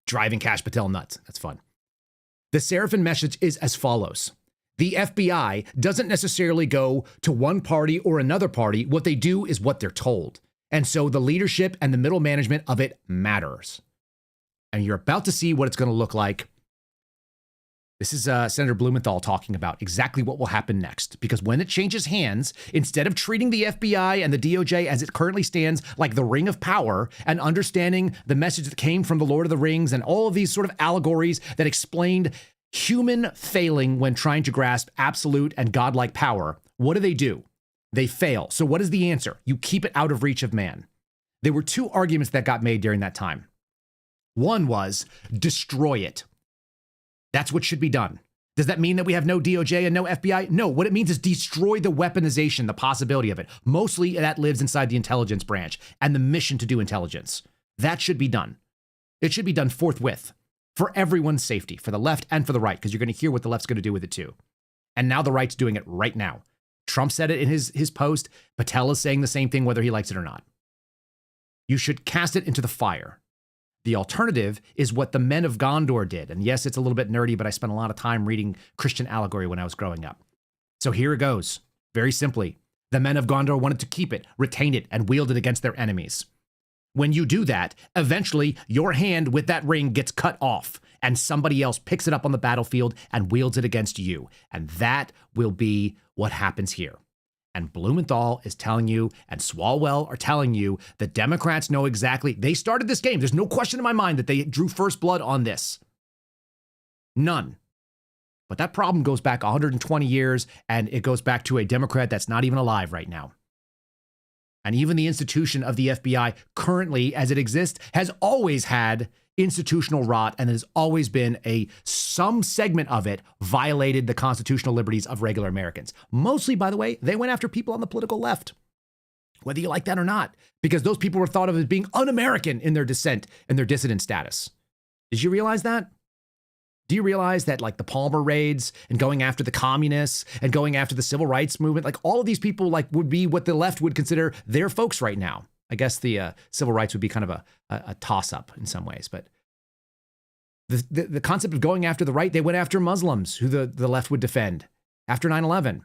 Driving Kash Patel nuts. That's fun. The Seraphin message is as follows. The FBI doesn't necessarily go to one party or another party. What they do is what they're told. And so the leadership and the middle management of it matters. And you're about to see what it's going to look like. This is Senator Blumenthal talking about exactly what will happen next. Because when it changes hands, instead of treating the FBI and the DOJ as it currently stands like the ring of power and understanding the message that came from the Lord of the Rings and all of these sort of allegories that explained human failing when trying to grasp absolute and godlike power, what do? They fail. So what is the answer? You keep it out of reach of man. There were two arguments that got made during that time. One was destroy it. That's what should be done. Does that mean that we have no DOJ and no FBI? No, what it means is destroy the weaponization, the possibility of it. Mostly that lives inside the intelligence branch and the mission to do intelligence. That should be done. It should be done forthwith for everyone's safety, for the left and for the right, because you're going to hear what the left's going to do with it too. And now the right's doing it right now. Trump said it in his post. Patel is saying the same thing, whether he likes it or not. You should cast it into the fire. The alternative is what the men of Gondor did. And yes, it's a little bit nerdy, but I spent a lot of time reading Christian allegory when I was growing up. So here it goes. Very simply, the men of Gondor wanted to keep it, retain it, and wield it against their enemies. When you do that, eventually your hand with that ring gets cut off and somebody else picks it up on the battlefield and wields it against you. And that will be what happens here. And Blumenthal is telling you, and Swalwell are telling you, that Democrats know exactly. They started this game. There's no question in my mind that they drew first blood on this. None. But that problem goes back 120 years, and it goes back to a Democrat that's not even alive right now. And even the institution of the FBI currently, as it exists, has always had institutional rot, and has always been some segment of it violated the constitutional liberties of regular Americans. Mostly, by the way, they went after people on the political left, whether you like that or not, because those people were thought of as being un-American in their dissent and their dissident status. Did you realize that? Do you realize that, like, the Palmer raids and going after the communists and going after the civil rights movement, like, all of these people, like, would be what the left would consider their folks right now? I guess the civil rights would be kind of a toss-up in some ways, but the concept of going after the right, they went after Muslims who the left would defend after 9/11.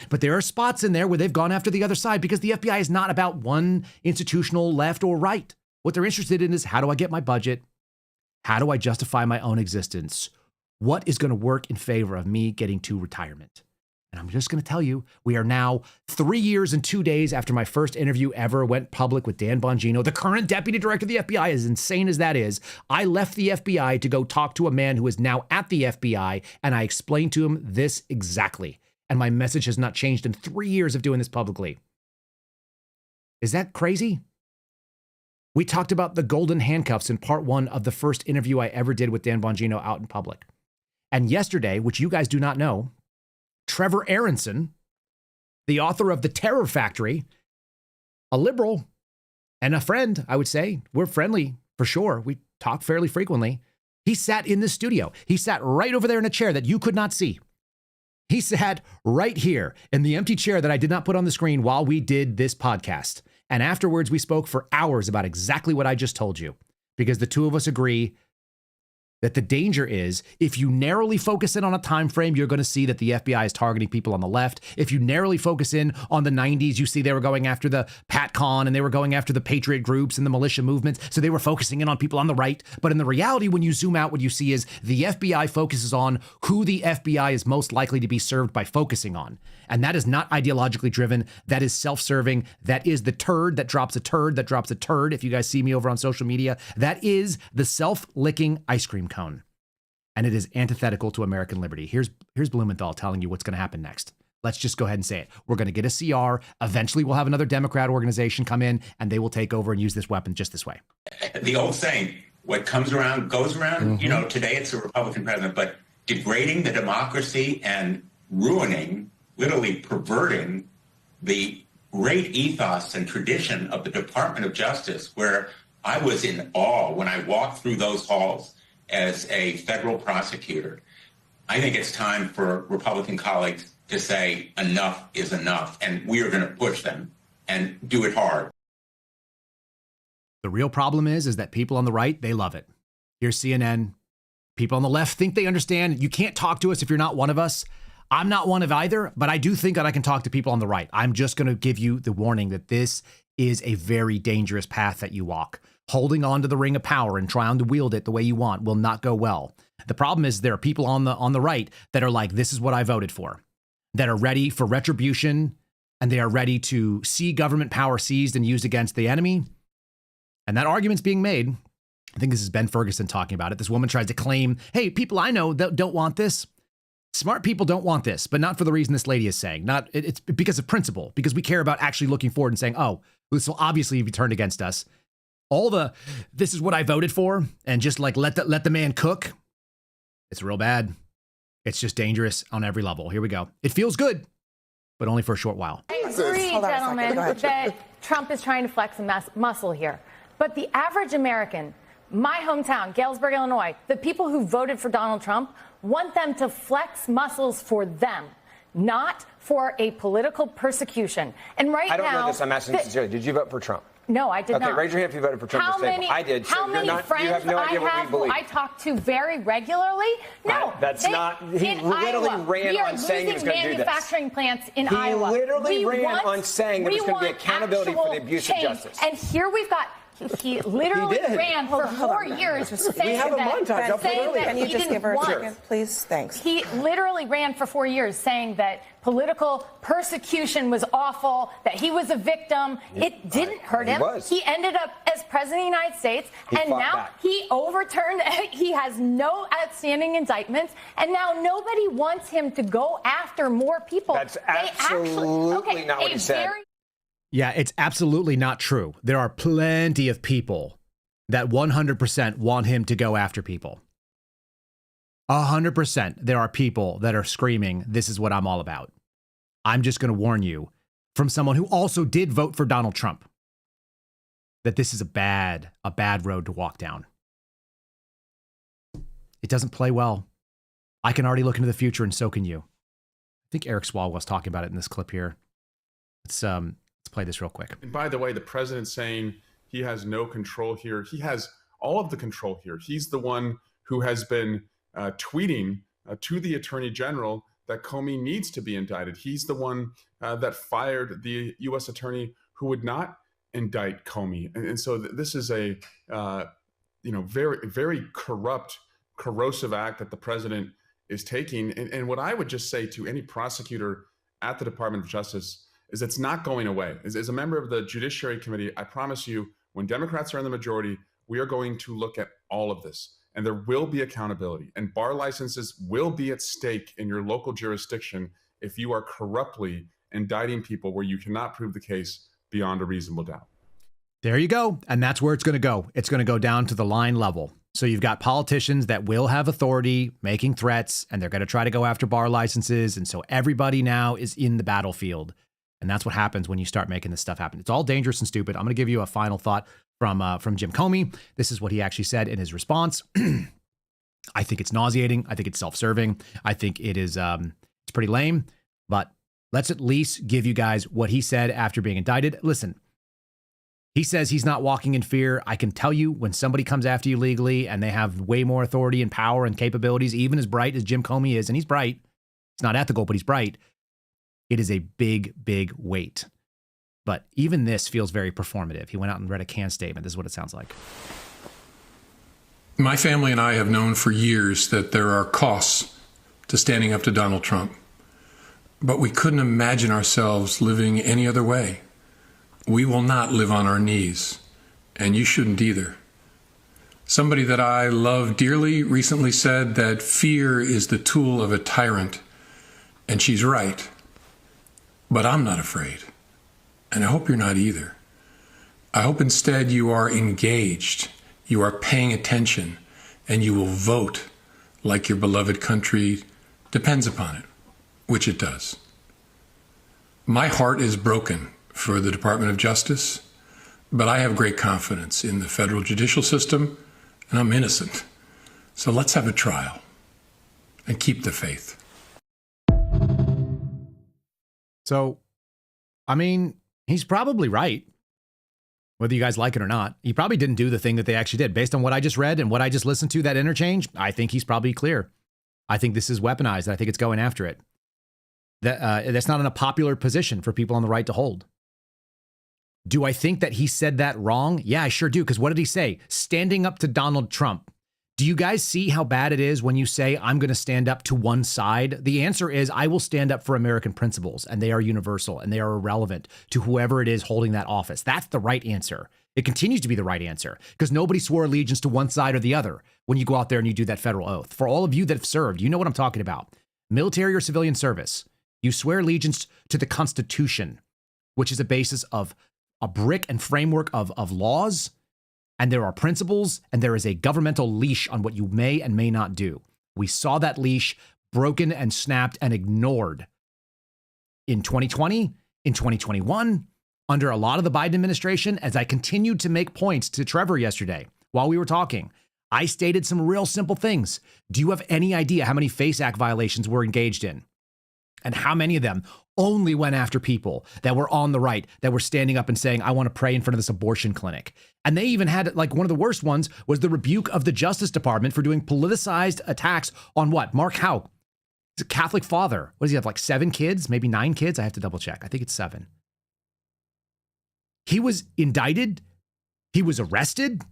But there are spots in there where they've gone after the other side, because the FBI is not about one institutional left or right. What they're interested in is, how do I get my budget? How do I justify my own existence? What is going to work in favor of me getting to retirement? And I'm just going to tell you, we are now 3 years and 2 days after my first interview ever went public with Dan Bongino, the current deputy director of the FBI. As insane as that is, I left the FBI to go talk to a man who is now at the FBI, and I explained to him this exactly. And my message has not changed in 3 years of doing this publicly. Is that crazy? We talked about the golden handcuffs in part 1 of the first interview I ever did with Dan Bongino out in public. And yesterday, which you guys do not know, Trevor Aronson, the author of The Terror Factory, a liberal and a friend, I would say. We're friendly for sure. We talk fairly frequently. He sat in the studio. He sat right over there in a chair that you could not see. He sat right here in the empty chair that I did not put on the screen while we did this podcast. And afterwards, we spoke for hours about exactly what I just told you, because the two of us agree that the danger is, if you narrowly focus in on a time frame, you're going to see that the FBI is targeting people on the left. If you narrowly focus in on the 90s, you see they were going after the PatCon, and they were going after the patriot groups and the militia movements. So they were focusing in on people on the right. But in the reality, when you zoom out, what you see is the FBI focuses on who the FBI is most likely to be served by focusing on. And that is not ideologically driven. That is self-serving. That is the turd that drops a turd that drops a turd. If you guys see me over on social media, that is the self-licking ice cream cone. And it is antithetical to American liberty. Here's Blumenthal telling you what's going to happen next. Let's just go ahead and say it. We're going to get a CR. Eventually, we'll have another Democrat organization come in, and they will take over and use this weapon just this way. The old saying, what comes around goes around. Mm-hmm. You know, today it's a Republican president, but degrading the democracy and ruining, literally perverting the great ethos and tradition of the Department of Justice, where I was in awe when I walked through those halls as a federal prosecutor. I think it's time for Republican colleagues to say enough is enough, and we are going to push them and do it hard. The real problem is that people on the right, they love it. Here's CNN. People on the left think they understand. You can't talk to us if you're not one of us. I'm not one of either, but I do think that I can talk to people on the right. I'm just going to give you the warning that this is a very dangerous path that you walk. Holding on to the ring of power and trying to wield it the way you want will not go well. The problem is there are people on the right that are like, this is what I voted for, that are ready for retribution, and they are ready to see government power seized and used against the enemy. And that argument's being made. I think this is Ben Ferguson talking about it. This woman tries to claim, hey, people I know that don't want this. Smart people don't want this, but not for the reason this lady is saying. It's because of principle, because we care about actually looking forward and saying, oh, this will obviously be turned against us. This is what I voted for, and just like let the man cook. It's real bad. It's just dangerous on every level. Here we go. It feels good, but only for a short while. I agree, gentlemen, that Trump is trying to flex a muscle here. But the average American, my hometown, Galesburg, Illinois, the people who voted for Donald Trump want them to flex muscles for them, not for a political persecution. And right now, I don't know this. I'm asking sincerely. Did you vote for Trump? No, I did not. Okay, raise your hand if you voted for Trump. I did. How many friends you have no idea what we believe. I talk to very regularly? No, that's not. He literally ran on saying he was going to do this. Manufacturing plants in Iowa. He literally ran on saying there was going to be accountability for the abuse of justice. And here we've got He literally ran for 4 years saying that Can you just give her a second, please? Thanks. He literally ran for 4 years saying that political persecution was awful, that he was a victim. It didn't hurt him. He ended up as president of the United States, and now he overturned. He has no outstanding indictments, and now nobody wants him to go after more people. That's absolutely not what he said. Yeah, it's absolutely not true. There are plenty of people that 100% want him to go after people. 100% there are people that are screaming, this is what I'm all about. I'm just going to warn you, from someone who also did vote for Donald Trump, that this is a bad road to walk down. It doesn't play well. I can already look into the future, and so can you. I think Eric Swalwell was talking about it in this clip here. Let's play this real quick. And by the way, the president's saying he has no control here. He has all of the control here. He's the one who has been tweeting to the attorney general that Comey needs to be indicted. He's the one that fired the U.S. attorney who would not indict Comey. And so this is a very, very corrupt, corrosive act that the president is taking. And what I would just say to any prosecutor at the Department of Justice is it's not going away. As a member of the Judiciary Committee, I promise you, when Democrats are in the majority, we are going to look at all of this. And there will be accountability. And bar licenses will be at stake in your local jurisdiction if you are corruptly indicting people where you cannot prove the case beyond a reasonable doubt. There you go. And that's where it's going to go. It's going to go down to the line level. So you've got politicians that will have authority making threats, and they're going to try to go after bar licenses. And so everybody now is in the battlefield. And that's what happens when you start making this stuff happen. It's all dangerous and stupid. I'm going to give you a final thought from Jim Comey. This is what he actually said in his response. I think it's nauseating. I think it's self-serving. I think it is it's pretty lame. But let's at least give you guys what he said after being indicted. Listen, he says he's not walking in fear. I can tell you, when somebody comes after you legally and they have way more authority and power and capabilities, even as bright as Jim Comey is, and he's bright. It's not ethical, but he's bright. It is a big, big weight. But even this feels very performative. He went out and read a canned statement. This is what it sounds like. My family and I have known for years that there are costs to standing up to Donald Trump. But we couldn't imagine ourselves living any other way. We will not live on our knees, and you shouldn't either. Somebody that I love dearly recently said that fear is the tool of a tyrant, and she's right. But I'm not afraid, and I hope you're not either. I hope instead you are engaged, you are paying attention, and you will vote like your beloved country depends upon it, which it does. My heart is broken for the Department of Justice, but I have great confidence in the federal judicial system, and I'm innocent. So let's have a trial and keep the faith. So, I mean, he's probably right. Whether you guys like it or not, he probably didn't do the thing that they actually did. Based on what I just read and what I just listened to, that interchange, I think he's probably clear. I think this is weaponized. I think it's going after it. That's not in a popular position for people on the right to hold. Do I think that he said that wrong? Yeah, I sure do. Because what did he say? Standing up to Donald Trump. Do you guys see how bad it is when you say, I'm going to stand up to one side? The answer is, I will stand up for American principles, and they are universal, and they are irrelevant to whoever it is holding that office. That's the right answer. It continues to be the right answer, because nobody swore allegiance to one side or the other when you go out there and you do that federal oath. For all of you that have served, you know what I'm talking about. Military or civilian service, you swear allegiance to the Constitution, which is a basis of a brick and framework of laws. And there are principles, and there is a governmental leash on what you may and may not do. We saw that leash broken and snapped and ignored in 2020, in 2021, under a lot of the Biden administration. As I continued to make points to Trevor yesterday while we were talking, I stated some real simple things. Do you have any idea how many FACE Act violations we're engaged in? And how many of them only went after people that were on the right, that were standing up and saying, I want to pray in front of this abortion clinic. And they even had, like, one of the worst ones was the rebuke of the Justice Department for doing politicized attacks on what? Mark Howe. He's a Catholic father. What does he have, like 7 kids? Maybe 9 kids? I have to double check. I think it's 7. He was indicted He was arrested.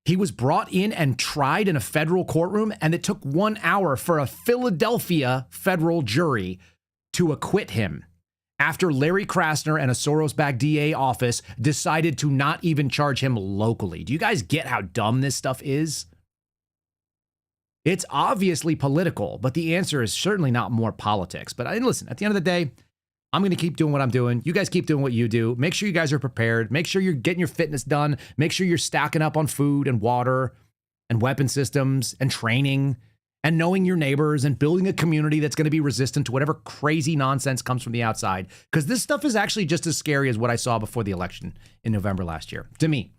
He was brought in and tried in a federal courtroom, and it took 1 hour for a Philadelphia federal jury to acquit him after Larry Krasner and a Soros-backed DA office decided to not even charge him locally. Do you guys get how dumb this stuff is? It's obviously political, but the answer is certainly not more politics. But listen, at the end of the day, I'm going to keep doing what I'm doing. You guys keep doing what you do. Make sure you guys are prepared. Make sure you're getting your fitness done. Make sure you're stacking up on food and water and weapon systems and training and knowing your neighbors and building a community that's going to be resistant to whatever crazy nonsense comes from the outside. Because this stuff is actually just as scary as what I saw before the election in November last year, to me.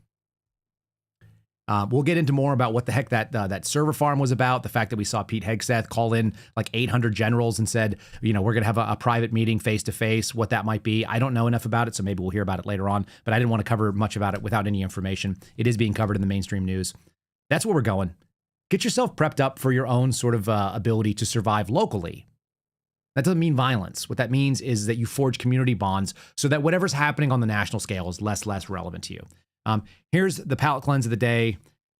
We'll get into more about what the heck that server farm was about. The fact that we saw Pete Hegseth call in like 800 generals and said, we're going to have a private meeting face to face, what that might be. I don't know enough about it, so maybe we'll hear about it later on. But I didn't want to cover much about it without any information. It is being covered in the mainstream news. That's where we're going. Get yourself prepped up for your own sort of ability to survive locally. That doesn't mean violence. What that means is that you forge community bonds so that whatever's happening on the national scale is less relevant to you. Here's the palate cleanse of the day.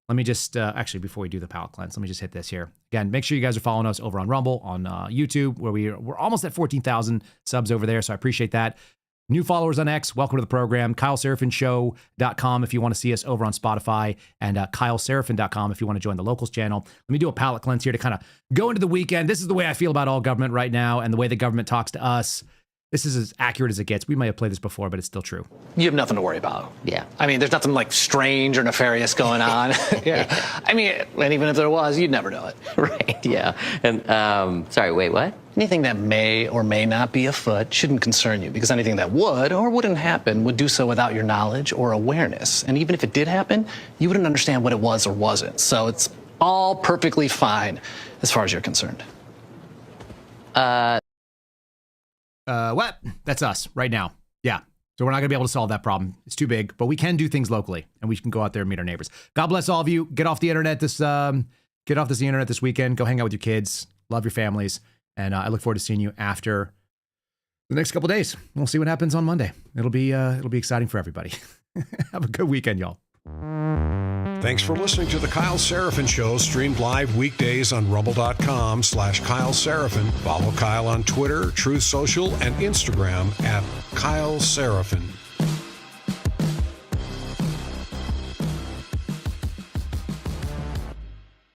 Let me just, actually, before we do the palate cleanse, let me just hit this here. Again, make sure you guys are following us over on Rumble, on YouTube, where we're almost at 14,000 subs over there, so I appreciate that. New followers on X, welcome to the program. KyleSerafinShow.com if you want to see us over on Spotify, and KyleSerafin.com if you want to join the Locals channel. Let me do a palate cleanse here to kind of go into the weekend. This is the way I feel about all government right now and the way the government talks to us. This is as accurate as it gets. We might have played this before, but it's still true. You have nothing to worry about. Yeah. I mean, there's nothing like strange or nefarious going on. Yeah. I mean, and even if there was, you'd never know it. Right, yeah. And, sorry, wait, what? Anything that may or may not be afoot shouldn't concern you, because anything that would or wouldn't happen would do so without your knowledge or awareness. And even if it did happen, you wouldn't understand what it was or wasn't. So it's all perfectly fine as far as you're concerned. What? That's us right now. Yeah. So we're not going to be able to solve that problem. It's too big, but we can do things locally, and we can go out there and meet our neighbors. God bless all of you. Get off the internet this weekend. Go hang out with your kids. Love your families. And I look forward to seeing you after the next couple of days. We'll see what happens on Monday. It'll be exciting for everybody. Have a good weekend, y'all. Thanks for listening to The Kyle Seraphin Show, streamed live weekdays on rumble.com/Kyle Seraphin. Follow Kyle on Twitter, Truth Social, and Instagram at Kyle Seraphin.